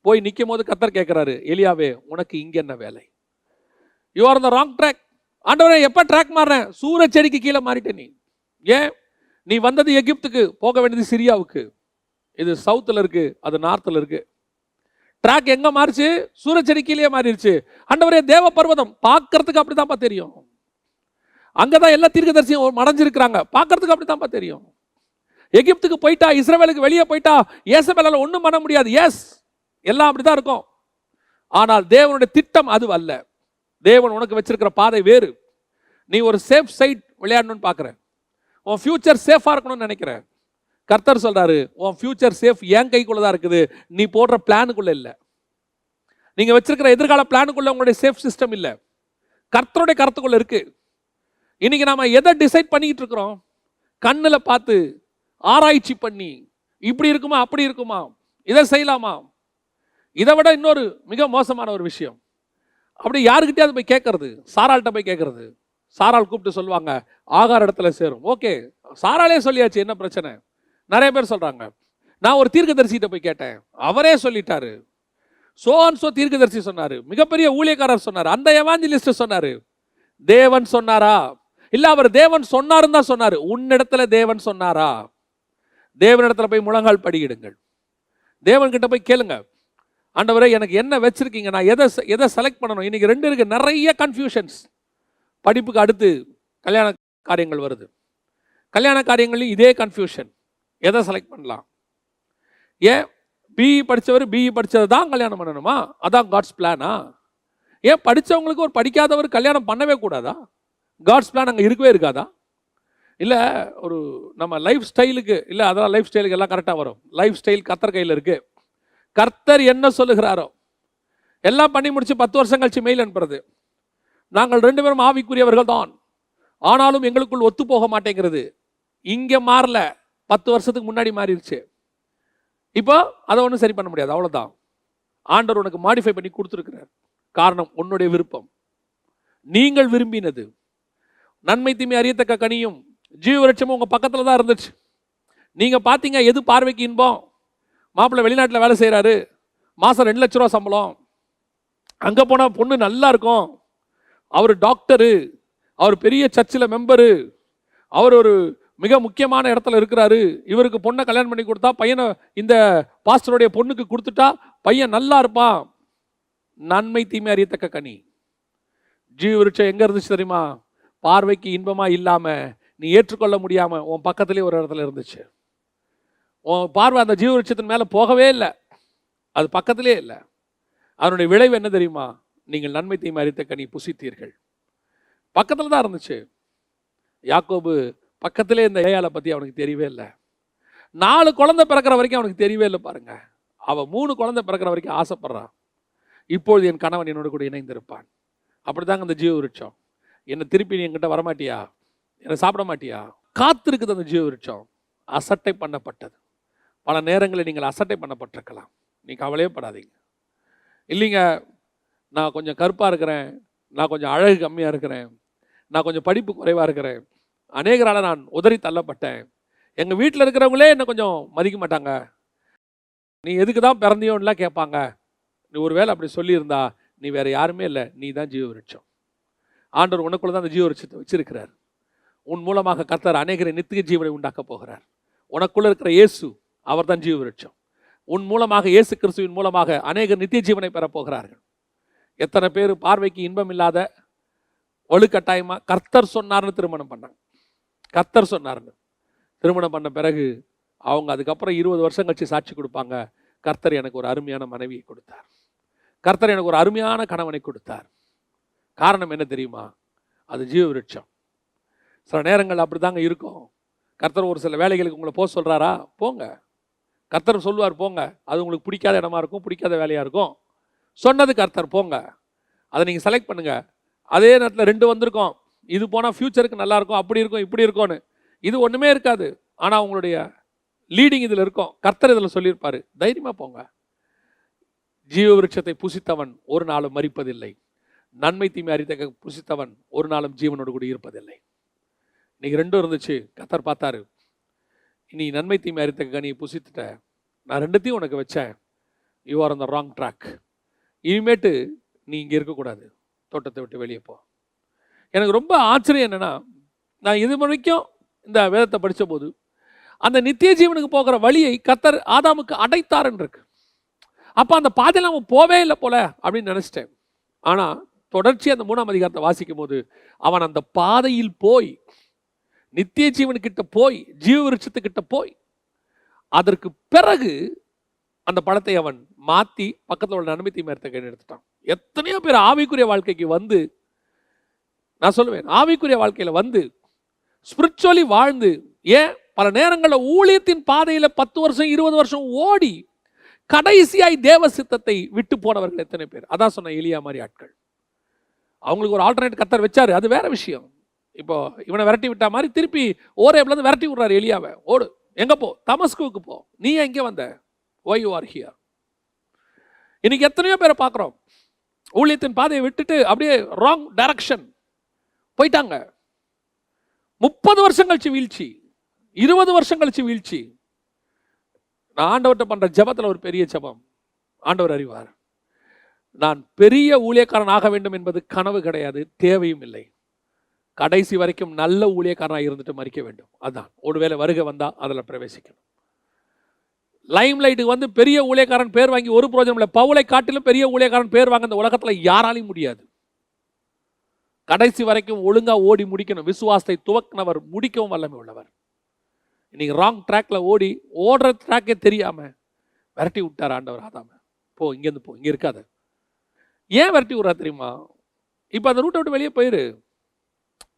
போய் நிற்கும் போது கர்த்தர் கேட்கிறாரு, எலியாவே உனக்கு இங்க என்ன வேலை? You are the wrong track. ஆண்டவரே எப்போ ட்ராக் மாறுறேன்? சூரிய செடிக்கு கீழே மாறிட்டேன். நீ ஏன், நீ வந்தது எகிப்துக்கு, போக வேண்டியது சிரியாவுக்கு. இது சவுத்தில் இருக்கு, அது நார்த்தில் இருக்கு. ட்ராக் எங்க மாறிச்சு? சூரிய செடி கீழே மாறிடுச்சு. ஆண்டவரே தேவ பர்வதம் பார்க்கறதுக்கு அப்படிதான்ப்பா தெரியும். அங்கதான் எல்லா தீர்க்கதரிசியும் மறைஞ்சிருக்கிறாங்க, பார்க்கறதுக்கு அப்படித்தான்ப்பா தெரியும். எகிப்துக்கு போயிட்டா, இஸ்ரவேலுக்கு வெளியே போயிட்டா, ஏசபேலால ஒன்றும் பண்ண முடியாது. எஸ், எல்லாம் அப்படிதான் இருக்கும். ஆனால் தேவனுடைய திட்டம் அது அல்ல. தேவன் உனக்கு வச்சிருக்கிற பாதை வேறு. நீ ஒரு சேஃப் சைட் விளையாடணும்னு பார்க்குற, உன் ஃபியூச்சர் சேஃபாக இருக்கணும்னு நினைக்கிற. கர்த்தர் சொல்றாரு, உன் ஃபியூச்சர் சேஃப் என் கைக்குள்ள தான் இருக்குது, நீ போடுற பிளானுக்குள்ள இல்லை. நீங்க வச்சிருக்கிற எதிர்கால பிளானுக்குள்ள உங்களுடைய சேஃப் சிஸ்டம் இல்லை, கர்த்தருடைய கருத்துக்குள்ள இருக்கு. இன்னைக்கு நாம எதை டிசைட் பண்ணிக்கிட்டு இருக்கிறோம்? கண்ணில் பார்த்து ஆராய்ச்சி பண்ணி, இப்படி இருக்குமா அப்படி இருக்குமா, இதை செய்யலாமா. இதை விட இன்னொரு மிக மோசமான ஒரு விஷயம், அப்படி யாருக்கிட்டையாவது போய் கேட்கறது, சாராள்கிட்ட போய் கேட்கறது. சாராள் கூப்பிட்டு சொல்லுவாங்க, ஆகார இடத்துல சேரும். ஓகே, சாராளே சொல்லியாச்சு, என்ன பிரச்சனை? நிறைய பேர் சொல்றாங்க, நான் ஒரு தீர்க்கதரிசிகிட்ட போய் கேட்டேன், அவரே சொல்லிட்டாரு, சோ தீர்க்கதரிசி சொன்னாரு, மிகப்பெரிய ஊழியக்காரர் சொன்னாரு, அந்த எவாஞ்சலிஸ்ட் சொன்னாரு. தேவன் சொன்னாரா? இல்ல அவர் தேவன் சொன்னாருன்னு தான் சொன்னாரு. உன்னிடத்துல தேவன் சொன்னாரா? தேவனிடத்துல போய் முழங்கால் படியிடுங்கள், தேவன் கிட்ட போய் கேளுங்க, ஆண்டவரே எனக்கு என்ன வச்சிருக்கீங்க, நான் எதை செலக்ட் பண்ணணும். இன்னைக்கு 2 இருக்கு, நிறைய கன்ஃபியூஷன்ஸ். படிப்புக்கு அடுத்து கல்யாண காரியங்கள் வருது, கல்யாண காரியங்களையும் இதே கன்ஃபியூஷன், எதை செலக்ட் பண்ணலாம். ஏன் பிஇ படித்தவர் பிஇ படித்தது தான் கல்யாணம் பண்ணணுமா? அதான் காட்ஸ் பிளானா? ஏன் படித்தவங்களுக்கு ஒரு படிக்காதவர் கல்யாணம் பண்ணவே கூடாதா? காட்ஸ் பிளான் அங்கே இருக்கவே இருக்காதா? இல்லை ஒரு நம்ம லைஃப் ஸ்டைலுக்கு, இல்லை அதெல்லாம் லைஃப் ஸ்டைலுக்கு எல்லாம் கரெக்டாக வரும். லைஃப் ஸ்டைல் கர்த்தர் கையில் இருக்கு. கர்த்தர் என்ன சொல்லுகிறாரோ எல்லாம் பண்ணி முடிச்சு 10 வருஷம் கழிச்சு மெயில் அனுப்புறது, நாங்கள் 2 பேரும் ஆவிக்குரியவர்கள் தான், ஆனாலும் எங்களுக்குள் ஒத்து போக மாட்டேங்கிறது. இங்கே மாறல, 10 வருஷத்துக்கு முன்னாடி மாறிடுச்சு. இப்போ அதை ஒன்றும் சரி பண்ண முடியாது, அவ்வளோதான். ஆண்டவர் உனக்கு மாடிஃபை பண்ணி கொடுத்துருக்கிறார். காரணம் உன்னுடைய விருப்பம், நீங்கள் விரும்பினது. நன்மை தீமை அறியத்தக்க கனியும் ஜீவ விருட்சமும் உங்கள் பக்கத்தில் தான் இருந்துச்சு. நீங்கள் பார்த்தீங்க எது பார்வைக்கு இன்பம். மாப்பிள்ளை வெளிநாட்டில் வேலை செய்கிறாரு, மாதம் 2 லட்ச ரூபா சம்பளம், அங்கே போனால் பொண்ணு நல்லா இருக்கும், அவர் டாக்டரு, அவர் பெரிய சர்ச்சில் மெம்பரு, அவர் ஒரு மிக முக்கியமான இடத்துல இருக்கிறாரு, இவருக்கு பொண்ணை கல்யாணம் பண்ணி கொடுத்தா பையனை இந்த பாஸ்டருடைய பொண்ணுக்கு கொடுத்துட்டா பையன் நல்லா இருப்பான். நன்மை தீமை அறியத்தக்க கனி ஜீவ விருட்சம் எங்கே இருந்துச்சு தெரியுமா? பார்வைக்கு இன்பமாக இல்லாமல், நீ ஏற்றுக்கொள்ள முடியாமல் உன் பக்கத்துலேயே ஒரு இடத்துல இருந்துச்சு. உன் பார்வை அந்த ஜீவ விருட்சத்தின் மேலே போகவே இல்லை, அது பக்கத்திலே இல்லை. அதனுடைய விளைவு என்ன தெரியுமா? நீங்கள் நன்மை தீமை அறித்த கனி புசித்தீர்கள். பக்கத்தில் தான் இருந்துச்சு. யாக்கோபு பக்கத்திலே இந்த ஏயாளை பற்றி அவனுக்கு தெரியவே இல்லை. 4 குழந்தை பிறக்கிற வரைக்கும் அவனுக்கு தெரியவே இல்லை பாருங்க. அவள் 3 குழந்தை பிறக்கிற வரைக்கும் ஆசைப்படுறான். இப்பொழுது என் கணவன் என்னோட கூட இணைந்திருப்பான். அப்படிதாங்க அந்த ஜீவ விருட்சம். என்னை திருப்பி நீ என்கிட்ட வரமாட்டியா, என்னை சாப்பிட மாட்டியா, காத்திருக்குது அந்த ஜீவ விருட்சம். அசட்டை பண்ணப்பட்டது. பல நேரங்களில் நீங்கள் அசட்டை பண்ணப்பட்டிருக்கலாம். நீ கவலையே படாதீங்க. இல்லைங்க, நான் கொஞ்சம் கருப்பாக இருக்கிறேன், நான் கொஞ்சம் அழகு கம்மியாக இருக்கிறேன், நான் கொஞ்சம் படிப்பு குறைவாக இருக்கிறேன், அநேகரால் நான் உதறி தள்ளப்பட்டேன், எங்கள் வீட்டில் இருக்கிறவங்களே என்னை கொஞ்சம் மதிக்க மாட்டாங்க, நீ எதுக்கு தான் பிறந்தியோன்னுலாம் கேட்பாங்க. நீ ஒரு வேளை அப்படி சொல்லியிருந்தா நீ வேறு யாருமே இல்லை, நீ தான் ஜீவ விருட்சம். ஆண்டவர் உனக்குள்ள தான் அந்த ஜீவ விருட்சத்தை வச்சிருக்கிறார். உன் மூலமாக கர்த்தர் அநேகரை நித்திய ஜீவனை உண்டாக்க போகிறார். உனக்குள்ள இருக்கிற இயேசு அவர் தான் ஜீவ விருட்சம். உன் மூலமாக இயேசு கிறிஸ்துவின் மூலமாக அநேகர் நித்திய ஜீவனை பெறப் போகிறார்கள். எத்தனை பேர் பார்வைக்கு இன்பம் இல்லாத வலுக்கட்டாயமாக கர்த்தர் சொன்னார்னு திருமணம் பண்ணாங்க. கர்த்தர் சொன்னார்னு திருமணம் பண்ண பிறகு அவங்க அதுக்கப்புறம் 20 வருஷம் கழிச்சு சாட்சி கொடுப்பாங்க, கர்த்தர் எனக்கு ஒரு அருமையான மனைவியை கொடுத்தார், கர்த்தர் எனக்கு ஒரு அருமையான கணவனை கொடுத்தார். காரணம் என்ன தெரியுமா? அது ஜீவ விருட்சம். சில நேரங்கள் அப்படி தாங்க இருக்கும். கர்த்தர் ஒரு சில வேலைகளுக்கு உங்களை போக சொல்கிறாரா, போங்க. கர்த்தர் சொல்லுவார் போங்க. அது உங்களுக்கு பிடிக்காத இடமா இருக்கும், பிடிக்காத வேலையாக இருக்கும். சொன்னது கர்த்தர் போங்க, அதை நீங்கள் செலக்ட் பண்ணுங்கள். அதே நேரத்தில் 2 வந்திருக்கோம், இது போனால் ஃப்யூச்சருக்கு நல்லாயிருக்கும், அப்படி இருக்கும் இப்படி இருக்கும்னு. இது ஒன்றுமே இருக்காது, ஆனால் உங்களுடைய லீடிங் இதில் இருக்கும். கர்த்தர் இதில் சொல்லியிருப்பார், தைரியமாக போங்க. ஜீவ விருட்சத்தை புசித்தவன் ஒரு நாளும் மரிப்பதில்லை, நன்மை தீமை அறிந்த புசித்தவன் ஒரு நாளும் ஜீவனோடு கூட இருப்பதில்லை. இன்னைக்கு 2 இருந்துச்சு. கர்த்தர் பார்த்தாரு, நீ நன்மை தீமை அறிந்த கனியை புசித்துட்ட, நான் 2த்தையும் உனக்கு வச்சேன், you are on the wrong track. இனிமேட்டு நீ இங்கே இருக்கக்கூடாது, தோட்டத்தை விட்டு வெளியே போ. எனக்கு ரொம்ப ஆச்சரியம் என்னென்னா, நான் இது வரைக்கும் இந்த வேதத்தை படித்த போது அந்த நித்திய ஜீவனுக்கு போகிற வழியை கர்த்தர் ஆதாமுக்கு அடைத்தாருன்னு இருக்கு. அப்போ அந்த பாதையில் அவன் போவே இல்லை போல அப்படின்னு நினச்சிட்டேன். ஆனால் தொடர்ச்சி அந்த 3ஆம் அதிகாரத்தை வாசிக்கும் போது அவன் அந்த பாதையில் போய் நித்திய ஜீவனுக்கிட்ட போய் ஜீவ விருட்சத்துக்கிட்ட போய் அதற்கு பிறகு அந்த பழத்தை அவன் மாற்றி பக்கத்தில் உள்ள நன்மை தீமை கையில் எடுத்துட்டான். எத்தனையோ பேர் ஆவிக்குரிய வாழ்க்கைக்கு வந்து, நான் சொல்லுவேன் ஆவிக்குரிய வாழ்க்கையில் வந்து ஸ்பிரிச்சுவலி வாழ்ந்து, ஏன் பல நேரங்களில் ஊழியத்தின் பாதையில் 10 வருஷம் 20 வருஷம் ஓடி கடைசியாய் தேவ சித்தத்தை விட்டு போனவர்கள் எத்தனை பேர். அதான் சொன்ன எலியா மாதிரி ஆட்கள். அவங்களுக்கு ஒரு ஆல்டர்னேட் கர்த்தர் வச்சாரு, அது வேற விஷயம். இப்போ இவனை விரட்டி விட்டா மாதிரி திருப்பி ஓரேப்லேருந்து விரட்டி விடுறாரு எலியாவை. ஓடு, எங்கே போ, தமஸ்குவுக்கு போ. நீ எங்கே வந்த? why you are here? இன்னைக்கு எத்தனையோ பேரை பார்க்குறோம், ஊழியத்தின் பாதையை விட்டுட்டு அப்படியே ராங் டைரக்ஷன் போயிட்டாங்க. 30 வருஷம் கழிச்சு வீழ்ச்சி, 20 வருஷம் கழிச்சு வீழ்ச்சி. நான் ஆண்டவர்கிட்ட பண்ணுற ஜெபத்தில் ஒரு பெரிய ஜெபம், ஆண்டவர் அறிவார், நான் பெரிய ஊழியக்காரன் ஆக வேண்டும் என்பது கனவு கிடையாது, தேவையும் இல்லை. கடைசி வரைக்கும் நல்ல ஊழியக்காரனாக இருந்துட்டு மறிக்க வேண்டும். அதுதான். ஒருவேளை வருகை வந்தால் அதில் பிரவேசிக்கணும். லைம் லைட்டுக்கு வந்து பெரிய ஊழியக்காரன் பேர் வாங்கி ஒரு பிரோஜனம் இல்லை. பவுலை காட்டிலும் பெரிய ஊழியக்காரன் பேர் வாங்க இந்த உலகத்தில் யாராலையும் முடியாது. கடைசி வரைக்கும் ஒழுங்காக ஓடி முடிக்கணும். விசுவாசத்தை துவக்கினவர் முடிக்கவும் வல்லமை உள்ளவர். இன்னைக்கு ராங் ட்ராக்ல ஓடி ஓடுற ட்ராக்கே தெரியாமல் விரட்டி விட்டார் ஆண்டவர் ஆதாம. போ, இங்கேருந்து போ, இங்கே இருக்காது. ஏன் விரட்டி விட்றா தெரியுமா? இப்போ அந்த ரூட்டை விட்டு வெளியே போயிரு.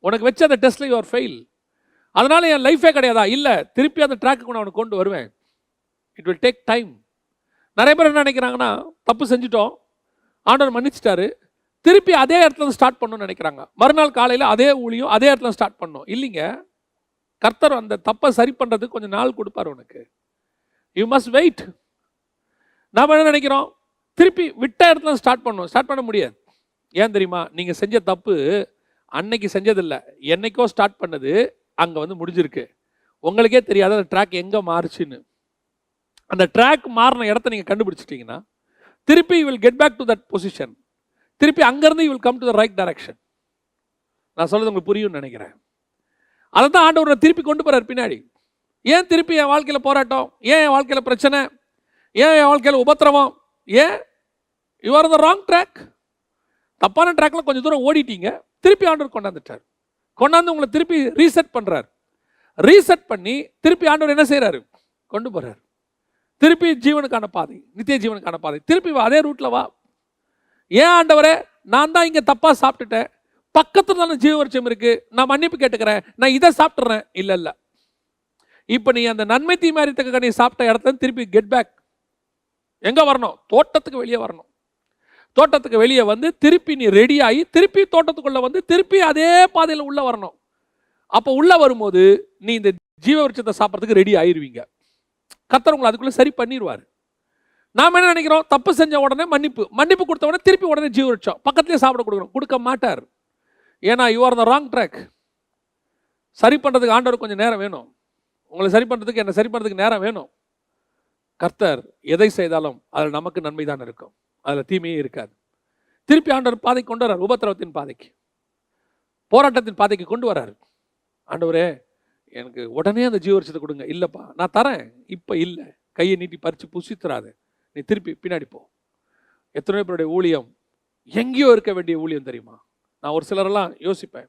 உனக்கு வச்ச அந்த டெஸ்ட்ல யூ ஆர் ஃபெயில். அதனால என் லைஃபே கிடையாதா? இல்லை, திருப்பி அந்த ட்ராக்கு நான் உனக்கு கொண்டு வருவேன். It will take time. நிறைய பேர் என்ன நினைக்கிறாங்கன்னா, தப்பு செஞ்சுட்டோம், ஆண்டவர் மன்னிச்சிட்டாரு, திருப்பி அதே இடத்துல ஸ்டார்ட் பண்ணணும்னு நினைக்கிறாங்க. மறுநாள் காலையில் அதே ஊழியம் அதே இடத்துல ஸ்டார்ட் பண்ணணும். இல்லைங்க, கர்த்தர் அந்த தப்பை சரி பண்ணுறதுக்கு கொஞ்சம் நாள் கொடுப்பார் உனக்கு. You must wait. நாம் என்ன நினைக்கிறோம், திருப்பி விட்ட இடத்துல ஸ்டார்ட் பண்ணணும். ஸ்டார்ட் பண்ண முடியாது. ஏன் தெரியுமா? நீங்கள் செஞ்ச தப்பு அன்னைக்கு செஞ்சதில்லை, என்னைக்கோ ஸ்டார்ட் பண்ணது அங்கே வந்து முடிஞ்சிருக்கு. உங்களுக்கே தெரியாத அந்த ட்ராக் எங்கே மாறுச்சுன்னு. அந்த ட்ராக் மாறின இடத்த நீங்கள் கண்டுபிடிச்சிட்டிங்கன்னா திருப்பி you will get back to that position. திருப்பி அங்கேருந்து you will come to the right direction. நான் சொல்கிறது உங்களுக்கு புரியும்னு நினைக்கிறேன். அதை தான் ஆண்டவர் திருப்பி கொண்டு போகிறார் பின்னாடி. ஏன் திருப்பி என் வாழ்க்கையில் போராட்டம், ஏன் என் வாழ்க்கையில் பிரச்சனை, ஏன் என் வாழ்க்கையில் உபத்திரவம், ஏன்? You are the wrong track. தப்பான ட்ராக்ல கொஞ்சம் தூரம் ஓடிட்டீங்க, திருப்பி ஆண்டவர் கொண்டாந்துட்டார். கொண்டாந்து உங்களை திருப்பி ரீசெட் பண்ணுறார். ரீசெட் பண்ணி திருப்பி ஆண்டவர் என்ன செய்கிறாரு? கொண்டு போகிறார். திருப்பி ஜீவனுக்கான பாதை, நித்திய ஜீவனுக்கான பாதை. திருப்பி வா, அதே ரூட்டில் வா. ஏன் ஆண்டவரே, நான் தான் இங்கே தப்பாக சாப்பிட்டுட்டேன், பக்கத்தில் தானே ஜீவவருஷம் இருக்குது, நான் மன்னிப்பு கேட்டுக்கிறேன், நான் இதை சாப்பிட்றேன். இல்லை இல்லை, இப்போ நீ அந்த நன்மை தீமை அறித்தக்க நீ சாப்பிட்ட இடத்துல திருப்பி கெட் பேக். எங்க வரணும்? தோட்டத்துக்கு வெளியே வரணும். தோட்டத்துக்கு வெளியே வந்து திருப்பி நீ ரெடி ஆகி திருப்பி தோட்டத்துக்குள்ள வந்து திருப்பி அதே பாதையில் உள்ள வரணும். அப்போ உள்ள வரும்போது நீ இந்த ஜீவ விருட்சத்தை சாப்பிட்றதுக்கு ரெடி ஆயிருவீங்க. கர்த்தர் உங்களை அதுக்குள்ள சரி பண்ணிடுவார். நாம என்ன நினைக்கிறோம்? தப்பு செஞ்ச உடனே மன்னிப்பு கொடுத்த உடனே திருப்பி உடனே ஜீவ விருட்சம் பக்கத்துலேயே சாப்பிட கொடுக்கணும். கொடுக்க மாட்டார். ஏன்னா you are the wrong track. சரி பண்ணுறதுக்கு ஆண்டவர் கொஞ்சம் நேரம் வேணும். உங்களை சரி பண்ணுறதுக்கு, என்ன சரி பண்ணுறதுக்கு நேரம் வேணும். கர்த்தர் எதை செய்தாலும் அதில் நமக்கு நன்மை தான் இருக்கும், அதில் தீமையே இருக்காது. திருப்பி ஆண்டவர் பாதைக்கு கொண்டு வர்றார். உபத்திரவத்தின் பாதைக்கு, போராட்டத்தின் பாதைக்கு கொண்டு வர்றாரு. ஆண்டவரே எனக்கு உடனே அந்த ஜீவரிச்சத்தை கொடுங்க. இல்லைப்பா நான் தரேன், இப்போ இல்லை, கையை நீட்டி பறித்து புசித்துறாது, நீ திருப்பி பின்னாடி போ. எத்தனை பேருடைய ஊழியம் எங்கேயோ இருக்க வேண்டிய ஊழியம் தெரியுமா? நான் ஒரு சிலரெல்லாம் யோசிப்பேன்,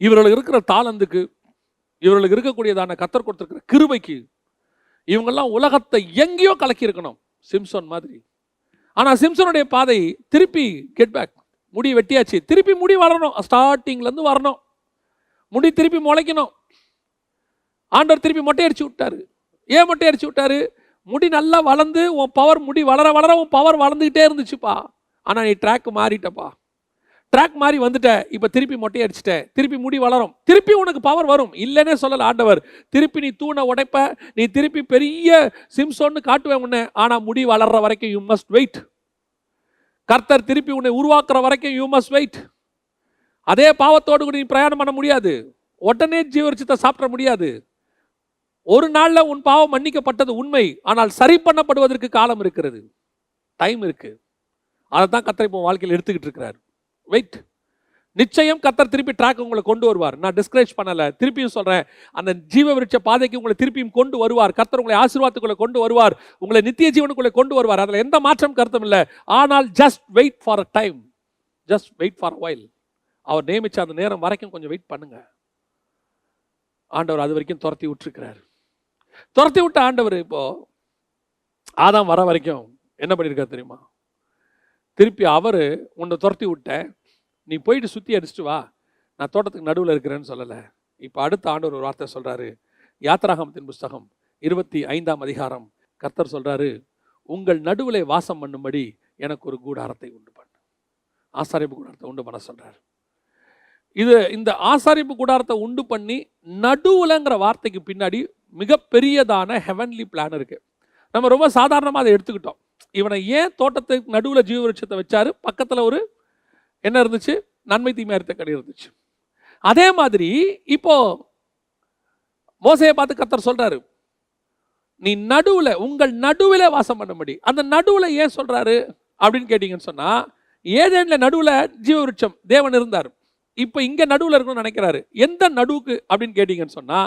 இவர்களுக்கு இருக்கிற தாளந்துக்கு, இவர்களுக்கு இருக்கக்கூடியதான கர்த்தர் கொடுத்திருக்கிற கிருபைக்கு இவங்கெல்லாம் உலகத்தை எங்கேயோ கலக்கி இருக்கணும், சிம்சன் மாதிரி. ஆனால் சிம்சனுடைய பாதை திருப்பி கெட் பேக். முடி வெட்டியாச்சு, திருப்பி முடி வளரணும், ஸ்டார்டிங்லேருந்து வரணும், முடி திருப்பி முளைக்கணும். ஆண்டவர் திருப்பி மொட்டை அடிச்சு விட்டாரு. ஏன் மொட்டை அடிச்சு விட்டாரு? முடி நல்லா வளர்ந்து உன் பவர், முடி வளர வளர உன் பவர் வளர்ந்துக்கிட்டே இருந்துச்சுப்பா. ஆனால் நீ ட்ராக் மாறிட்டப்பா, ட்ராக் மாறி வந்துட்ட, இப்போ திருப்பி மொட்டை அடிச்சிட்ட, திருப்பி முடி வளரும், திருப்பி உனக்கு பவர் வரும். இல்லைன்னே சொல்லல ஆண்டவர். திருப்பி நீ தூணை உடைப்ப, நீ திருப்பி பெரிய சிம்சோன்னு காட்டுவேன் உன்னை. ஆனால் முடி வளர்ற வரைக்கும் யூ மஸ்ட் வெயிட். கர்த்தர் திருப்பி உன்னை உருவாக்குற வரைக்கும் யூ மஸ்ட் வெயிட். அதே பாவத்தோடு கூட நீ பிரயாணம் பண்ண முடியாது. உடனே ஜீவரிச்சத்தை சாப்பிட முடியாது. ஒரு நாளில் உன் பாவம் மன்னிக்கப்பட்டது உண்மை, ஆனால் சரி பண்ணப்படுவதற்கு காலம் இருக்கிறது, டைம் இருக்கு. அதை தான் கர்த்தர் இப்போ வாழ்க்கையில் எடுத்துக்கிட்டு இருக்கிறார். வெயிட். நிச்சயம் கர்த்தர் திருப்பி ட்ராக் உங்களை கொண்டு வருவார். நான் டிஸ்கரேஜ் பண்ணலை, திருப்பியும் சொல்கிறேன், அந்த ஜீவ விருட்ச பாதைக்கு உங்களை திருப்பியும் கொண்டு வருவார். கர்த்தர் உங்களை ஆசீர்வாதத்துக்குள்ளே கொண்டு வருவார், உங்களை நித்திய ஜீவனுக்குள்ளே கொண்டு வருவார். அதில் எந்த மாற்றம் கருத்தும் இல்லை. ஆனால் just wait for a time, just wait for a while. அவர் நியமிச்ச அந்த நேரம் வரைக்கும் கொஞ்சம் வெயிட் பண்ணுங்க. ஆண்டவர் அது வரைக்கும் துரத்தி விட்டுருக்கிறார். துரத்தி விட்ட ஆண்டவர் இப்போ ஆதாம் வர வரைக்கும் என்ன பண்ணியிருக்காரு தெரியுமா? திருப்பி அவர் உன்னை துரத்தி விட்ட, நீ போயிட்டு சுற்றி அடிச்சுட்டு வா, நான் தோட்டத்துக்கு நடுவில் இருக்கிறேன்னு சொல்லலை. இப்போ அடுத்த ஆண்டவர் ஒரு வார்த்தை சொல்கிறாரு. யாத்திராகமத்தின் புஸ்தகம் 25ஆம் அதிகாரம் கர்த்தர் சொல்கிறாரு, உங்கள் நடுவில் வாசம் பண்ணும்படி எனக்கு ஒரு கூடாரத்தை உண்டு பண்ணு. ஆசாரிப்பு கூடாரத்தை உண்டு பண்ண சொல்கிறார். இந்த ஆசாரிப்பு கூடாரத்தை உண்டு பண்ணி நடுவுலங்கிற வார்த்தைக்கு பின்னாடி மிகப்பெரியதான ஹெவன்லி பிளான் இருக்கு. நம்ம ரொம்ப சாதாரணமாக அதை எடுத்துக்கிட்டோம். இவனை ஏன் தோட்டத்துக்கு நடுவில் ஜீவ விருட்சத்தை வச்சாரு? பக்கத்தில் ஒரு என்ன இருந்துச்சு? நன்மை தீமை அறிந்த கனி இருந்துச்சு. அதே மாதிரி இப்போ மோசையை பார்த்து கர்த்தர் சொல்றாரு, நீ நடுவில், உங்கள் நடுவில் வாசம் பண்ணும்படி. அந்த நடுவில் ஏன் சொல்றாரு அப்படின்னு கேட்டீங்கன்னு சொன்னா, ஏதேன்ல நடுவில் ஜீவ விருட்சம் தேவன் இருந்தார். இப்போ இங்கே நடுவில் இருக்கணும்னு நினைக்கிறாரு. எந்த நடுவுக்கு அப்படின்னு கேட்டீங்கன்னு சொன்னா,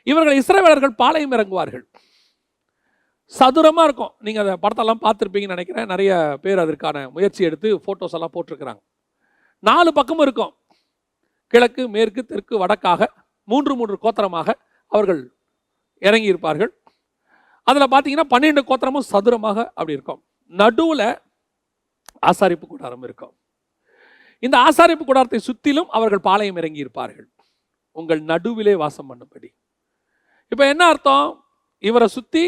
இவர்கள் இஸ்ரவேலர்கள் பாளையம் இறங்குவார்கள். சதுரமாக இருக்கும். நீங்கள் அந்த படத்தெல்லாம் பார்த்துருப்பீங்கன்னு நினைக்கிறேன். நிறைய பேர் அதற்கான முயற்சி எடுத்து ஃபோட்டோஸ் எல்லாம் போட்டிருக்கிறாங்க. 4 பக்கமும் இருக்கும். கிழக்கு, மேற்கு, தெற்கு, வடக்காக 3 கோத்திரமாக அவர்கள் இறங்கி இருப்பார்கள். அதில் பார்த்தீங்கன்னா 12 கோத்திரமும் சதுரமாக அப்படி இருக்கும். நடுவில் ஆசாரிப்பு கூடாரம் இருக்கும். இந்த ஆசாரிப்பு கூடாரத்தை சுற்றிலும் அவர்கள் பாளையம் இறங்கி இருப்பார்கள், உங்கள் நடுவிலே வாசம் பண்ணும்படி. இப்போ என்ன அர்த்தம்? இவரை சுற்றி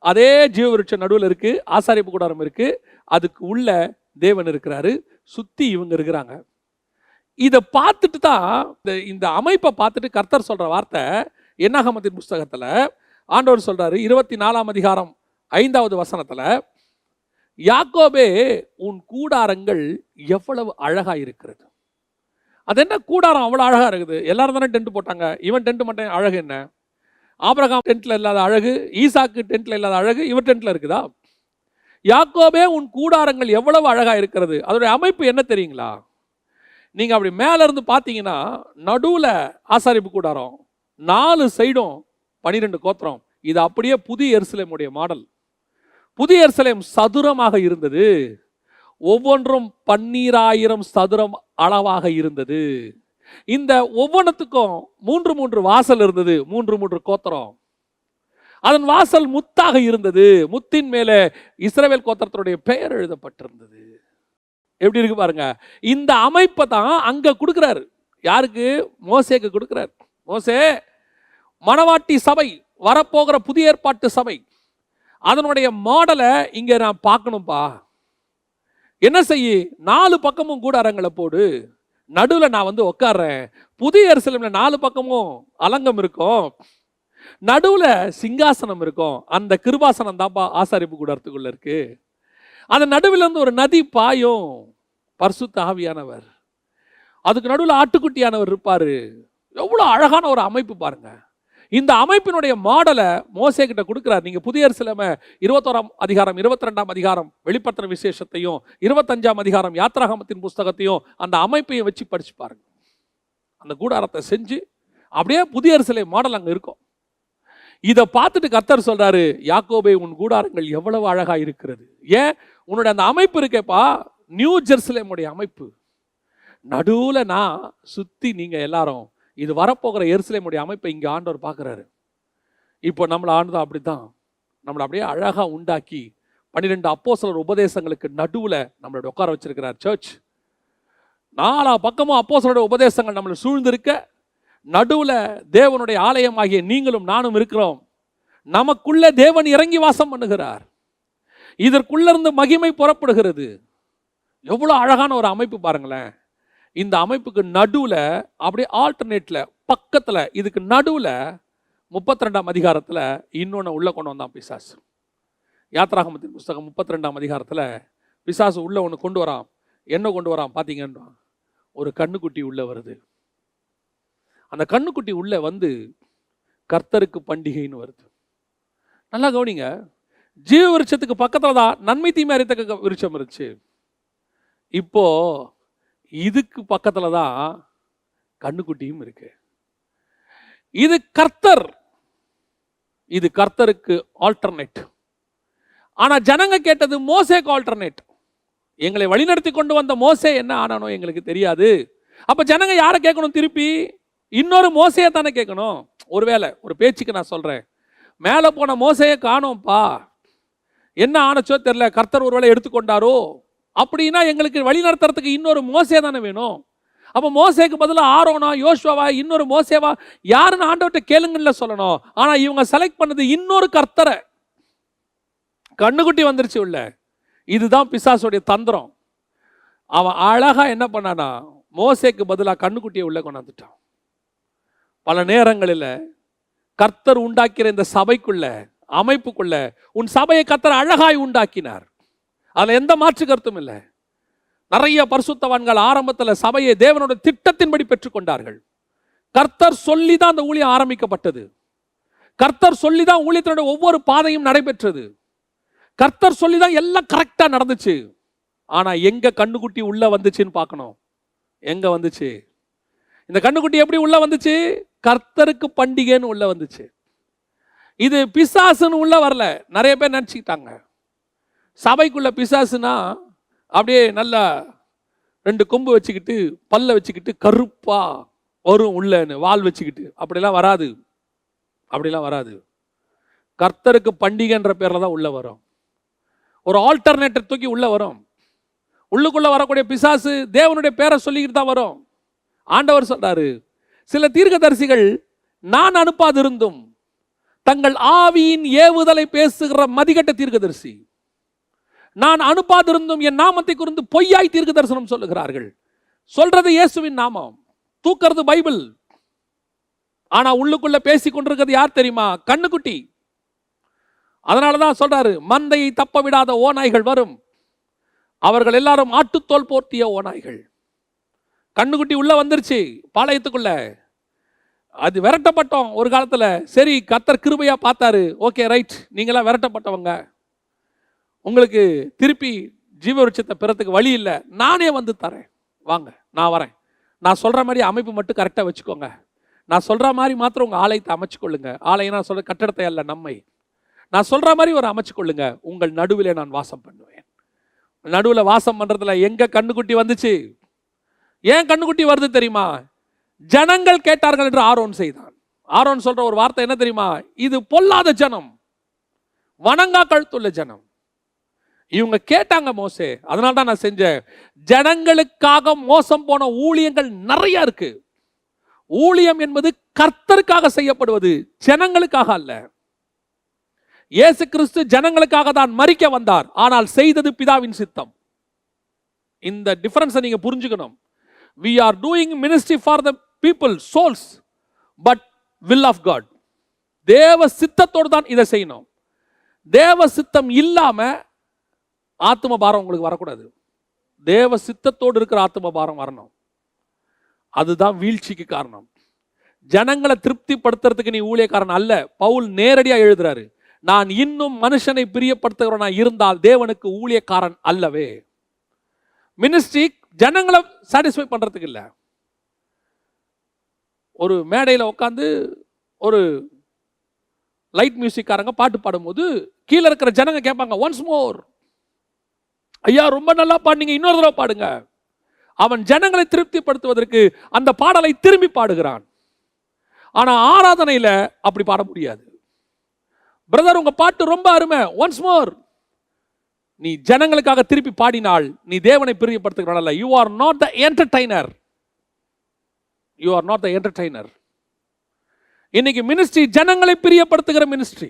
அதே ஜீவ விருட்ச நடுவில் இருக்கு, ஆசாரிப்பு கூடாரம் இருக்கு, அதுக்கு உள்ள தேவன் இருக்கிறாரு, சுற்றி இவங்க இருக்கிறாங்க. இதை பார்த்துட்டு தான் இந்த அமைப்பை பார்த்துட்டு கர்த்தர் சொல்ற வார்த்தை என்னாகமத்தின் புஸ்தகத்தில் ஆண்டவர் சொல்றாரு 24ஆம் அதிகாரம் 5வது வசனத்தில், யாக்கோபே உன் கூடாரங்கள் எவ்வளவு அழகா இருக்கிறது. அது என்ன கூடாரம் அவ்வளோ அழகா இருக்குது? எல்லாரும் தானே டென்ட் போட்டாங்க, இவன் டென்ட் மட்டும் அழகு என்ன? ஆபிரகாம் டென்ட்ல இல்லாத அழகு, ஈசாக்கு டென்ட்ல இல்லாத அழகு இவர் டென்ட்ல இருக்குதா? யாக்கோபே உன் கூடாரங்கள் எவ்வளவு அழகா இருக்கிறது. அதோடைய அமைப்பு என்ன தெரியுங்களா? நீங்க அப்படி மேல இருந்து பார்த்தீங்கன்னா, நடுவில் ஆசாரிப்பு கூடாரம், 4 சைடும் 12 கோத்திரம். இது அப்படியே புதிய எருசலேமுடைய மாடல். புதிய எருசலேம் சதுரமாக இருந்தது, ஒவ்வொன்றும் 12,000 சதுரம் அளவாக இருந்தது. இந்த ஒவ்வொன்றுத்துக்கும் 3 வாசல் இருந்தது, 3 கோத்திரம். அதன் வாசல் முத்தாக இருந்தது, முத்தின் மேலே இஸ்ரவேல் கோத்திரத்தினுடைய பெயர் எழுதப்பட்டிருந்தது. எப்படி இருக்கு பாருங்க. இந்த அமைப்பை தான் அங்க கொடுக்கிறாரு. யாருக்கு? மோசேக்கு கொடுக்கிறார். மோசே, மணவாட்டி சபை, வரப்போகிற புதிய ஏற்பாட்டு சபை, அதனுடைய மாடலை இங்க நான் பார்க்கணும்பா. என்ன செய்ய, 4 பக்கமும் கூடாரங்களை போடு, நடுவில் நான் வந்து உட்கார்றேன். புதிய எருசலேம்ல 4 பக்கமும் அலங்கம் இருக்கும், நடுவுல சிங்காசனம் இருக்கும். அந்த கிருபாசனம் தான்ப்பா ஆசாரிப்பு கூடாரத்துக்குள்ள இருக்கு. அந்த நடுவில் இருந்து ஒரு நதி பாயும், பரிசுத்த ஆவியானவர். அதுக்கு நடுவில் ஆட்டுக்குட்டியானவர் இருப்பாரு. எவ்வளவு அழகான ஒரு அமைப்பு பாருங்க. இந்த அமைப்பினுடைய மாடலை மோசே கிட்ட கொடுக்கிறார். நீங்க புதிய எருசலேமை 21ஆம் அதிகாரம் 22ஆம் அதிகாரம் வெளிப்படுத்தின விசேஷத்தையும் 25ஆம் அதிகாரம் யாத்ராகமத்தின் புஸ்தகத்தையும் அந்த அமைப்பையும் வச்சு படிச்சு பாருங்க. அந்த கூடாரத்தை செஞ்சு அப்படியே புதிய எருசலேம் மாடல் அங்க இருக்கும். இதை பார்த்துட்டு கர்த்தர் சொல்றாரு, யாக்கோபே உன் கூடாரங்கள் எவ்வளவு அழகா இருக்கிறது. ஏன், உன்னுடைய அந்த அமைப்பு இருக்கேப்பா, நியூ ஜெருசலேமுடைய அமைப்பு. நடுவுல நான் சுத்தி நீங்க எல்லாரும், இது வரப்போகிற எருசலேமுடைய அமைப்பை இங்க ஆண்டவர் பார்க்கிறாரு. இப்போ நம்மளை ஆண்டவர் அப்படித்தான் நம்மளை அப்படியே அழகா உண்டாக்கி 12 அப்போஸ்தலர் உபதேசங்களுக்கு நடுவுல நம்மளோட உட்கார வச்சிருக்கிறார். சர்ச் 4 பக்கமும் அப்போஸ்தலருடைய உபதேசங்கள் நம்மளை சூழ்ந்திருக்க, நடுவுல தேவனுடைய ஆலயமாகிய நீங்களும் நானும் இருக்கிறோம். நமக்குள்ள தேவன் இறங்கி வாசம் பண்ணுகிறார். இதற்குள்ள இருந்து மகிமை புறப்படுகிறது. எவ்வளவு அழகான ஒரு அமைப்பு பாருங்களேன். இந்த அமைப்புக்கு நடுவுல அப்படியே ஆல்டர்னேட்ல பக்கத்துல, இதுக்கு நடுவுல 32ஆம் அதிகாரத்துல இன்னொன்னு உள்ள கொண்டு வந்தான் பிசாசு. யாத்ராகமத்தின் புஸ்தகம் 32ஆம் அதிகாரத்துல பிசாசு உள்ள ஒன்று கொண்டு வரான். என்ன கொண்டு வரான் பாத்தீங்கன்னா, ஒரு கண்ணுக்குட்டி உள்ள வருது. அந்த கண்ணுக்குட்டி உள்ள வந்து கர்த்தருக்கு பண்டிகைன்னு வருது. நல்லா கவனிங்க, ஜீவ விருட்சத்துக்கு பக்கத்துல தான் நன்மை தீமை அறியத்தக்க விருட்சம் இருந்துச்சு. இப்போ இதுக்கு பக்கத்துல தான் கண்ணுக்குட்டியும் இருக்கு. இது கர்த்தர், இது கர்த்தருக்கு ஆல்டர்னேட். ஆனா ஜனங்க கேட்டது மோசேக்கு ஆல்டர்னேட். எங்களை வழிநடத்தி கொண்டு வந்த மோசே என்ன ஆனானோ எங்களுக்கு தெரியாது. அப்ப ஜனங்க யாரை கேட்கணும்? திருப்பி இன்னொரு மோசையை தானே கேட்கணும். ஒருவேளை ஒரு பேச்சுக்கு நான் சொல்றேன், மேலே போன மோசையை காணோம்ப்பா, என்ன ஆனச்சோ தெரியல, கர்த்தர் ஒருவேளை எடுத்துக்கொண்டாரோ அப்படின்னா எங்களுக்கு வழி நடத்துறதுக்கு இன்னொரு மோசே தானே வேணும். அப்போ மோசேக்கு பதிலாக ஆரோனா, யோசுவாவா, இன்னொரு மோசேவா, யாருன்னு ஆண்டவர்கிட்ட கேளுங்கன்னு சொல்லணும். ஆனா இவங்க செலக்ட் பண்ணது இன்னொரு கர்த்தரை. கண்ணுக்குட்டி வந்துருச்சு உள்ள. இதுதான் பிசாசுடைய தந்திரம். அவன் அழகா என்ன பண்ணானா, மோசேக்கு பதிலாக கண்ணுக்குட்டியை உள்ள கொண்டாந்துட்டான். பல நேரங்களில் கர்த்தர் உண்டாக்கிற இந்த சபைக்குள்ள, அமைப்புக்குள்ள, உன் சபையை கர்த்தர் அழகாய் உண்டாக்கினார். அதுல எந்த மாற்று கருத்தும் இல்லை. நிறைய பரிசுத்தவான்கள் ஆரம்பத்தில் சபையை தேவனோட திட்டத்தின்படி பெற்றுக்கொண்டார்கள். கர்த்தர் சொல்லிதான் அந்த ஊழியம் ஆரம்பிக்கப்பட்டது. கர்த்தர் சொல்லிதான் ஊழியத்தினுடைய ஒவ்வொரு பாதையும் நடைபெற்றது. கர்த்தர் சொல்லிதான் எல்லாம் கரெக்டா நடந்துச்சு. ஆனா எங்க கண்ணுக்குட்டி உள்ள வந்துச்சுன்னு பார்க்கணும். எங்க வந்துச்சு இந்த கண்ணுக்குட்டி? எப்படி உள்ள வந்துச்சு? கர்த்தருக்கு பண்டிகைன்னு உள்ள வந்துச்சு. இது பிசாசுன்னு உள்ள வரல. நிறைய பேர் நினைச்சுக்கிட்டாங்க சபைக்குள்ள பிசாசுனா அப்படியே நல்லா 2 கொம்பு வச்சுக்கிட்டு, பல்ல வச்சுக்கிட்டு, கருப்பா வரும் உள்ளன்னு, வால் வச்சுக்கிட்டு. அப்படிலாம் வராது, அப்படிலாம் வராது. கர்த்தருக்கு பண்டிகைன்ற பேர்ல தான் உள்ள வரும். ஒரு ஆல்டர்னேட்டர் தூக்கி உள்ள வரும். உள்ளுக்குள்ள வரக்கூடிய பிசாசு தேவனுடைய பேரை சொல்லிக்கிட்டு தான் வரும். ஆண்டவர் சொல்றாரு, சில தீர்க்கதரிசிகள் நான் அனுப்பாதிருந்தும் தங்கள் ஆவியின் ஏவுதலை பேசுகிற மதிகட்ட தீர்க்கதரிசி, நான் அனுப்பாதிருந்தும் என் நாமத்தை குறித்து பொய்யாய் தீர்க்க தரிசனம் சொல்லுகிறார்கள். சொல்றது இயேசுவின் நாமம், தூக்கிறது பைபிள். ஆனா உள்ளுக்குள்ள பேசி கொண்டிருக்கிறது யார் தெரியுமா? கண்ணுக்குட்டி. அதனாலதான் சொல்றாரு, மந்தையை தப்ப விடாத ஓநாய்கள் வரும், அவர்கள் எல்லாரும் ஆட்டுத்தோல் போர்த்திய ஓநாய்கள். கண்ணுக்குட்டி உள்ள வந்துருச்சு பாளையத்துக்குள்ள. அது விரட்டப்பட்டோம் ஒரு காலத்துல. சரி, கர்த்தர் கிருபையா பார்த்தாரு. ஓகே ரைட், நீங்களாம் விரட்டப்பட்டவங்க, உங்களுக்கு திருப்பி ஜீவ விருட்சத்தை பெறத்துக்கு வழி இல்லை, நானே வந்து தரேன், வாங்க நான் வரேன். நான் சொல்ற மாதிரி அமைப்பு மட்டும் கரெக்டாக வச்சுக்கோங்க. நான் சொல்ற மாதிரி மாத்திரம் உங்க ஆலயத்தை அமைச்சுக்கொள்ளுங்க. ஆலயம் நான் சொல்ற கட்டடத்தை அல்ல, நம்மை. நான் சொல்ற மாதிரி ஒரு அமைச்சுக்கொள்ளுங்க. உங்கள் நடுவில் நான் வாசம் பண்ணுவேன். நடுவில் வாசம் பண்றதுல எங்க கண்ணுக்குட்டி வந்துச்சு? ஏன் கண்ணுக்குட்டி வருது தெரியுமா? ஜனங்கள் கேட்டார்கள் என்று ஆரோன் செய்தான். ஆரோன் சொல்ற ஒரு வார்த்தை என்ன தெரியுமா? இது பொல்லாத ஜனம், வணங்கா கழுத்துள்ள ஜனம். இவங்க கேட்டாங்க மோசே, அதனால தான் நான் செஞ்சேன். ஜனங்களுக்காக மோசம் போன ஊழியங்கள் நிறைய இருக்கு. ஊழியம் என்பது கர்த்தருக்காக செய்யப்படுவது, ஜனங்களுக்காக அல்ல. இயேசு கிறிஸ்து ஜனங்களுக்காக தான் மரிக்க வந்தார், ஆனால் செய்தது பிதாவின் சித்தம். இந்த டிஃபரன்ஸை நீங்க புரிஞ்சுக்கணும். we are doing ministry for the people souls but will of God. தேவ சித்தத்தோடு தான் இதை செய்யணும். தேவ சித்தம் இல்லாம ஆத்தும பாரம் உங்களுக்கு வரக்கூடாது. தேவ சித்தத்தோடு இருக்கிற ஆத்தும பாரம் வரணும். அதுதான் வீழ்ச்சிக்கு காரணம். ஜனங்களை திருப்திப்படுத்துறதுக்கு நீ ஊழியக்காரன் அல்ல. பவுல் நேரடியா எழுதுறாரு, நான் இன்னும் மனுஷனை பிரியப்படுத்துகிறவனா இருந்தால் தேவனுக்கு ஊழியக்காரன் அல்லவே. மினிஸ்ட்ரி ஜனங்களை சாட்டிஸ்ஃபை பண்றதுக்கு இல்ல. ஒரு மேடையில் உட்காந்து ஒரு லைட் மியூசிக்காரங்க பாட்டு பாடும்போது கீழே இருக்கிற ஜனங்க கேட்பாங்க, ஒன்ஸ் மோர், ஐயா ரொம்ப நல்லா பாடுங்க, இன்னொரு தடவை பாடுங்க. அவன் ஜனங்களை திருப்திப்படுத்துவதற்கு அந்த பாடலை திரும்பி பாடுகிறான். ஆனா ஆராதனையில அப்படி பாட முடியாது. பிரதர் உங்க பாட்டு ரொம்ப அருமை, ஒன்ஸ் மோர். நீ ஜனங்களுக்காக திருப்பி பாடினால் நீ தேவனை பிரியப்படுத்துகிறான். You are not the entertainer. You are not the entertainer. இன்னைக்கு மினிஸ்ட்ரி ஜனங்களை பிரியப்படுத்துகிற மினிஸ்ட்ரி,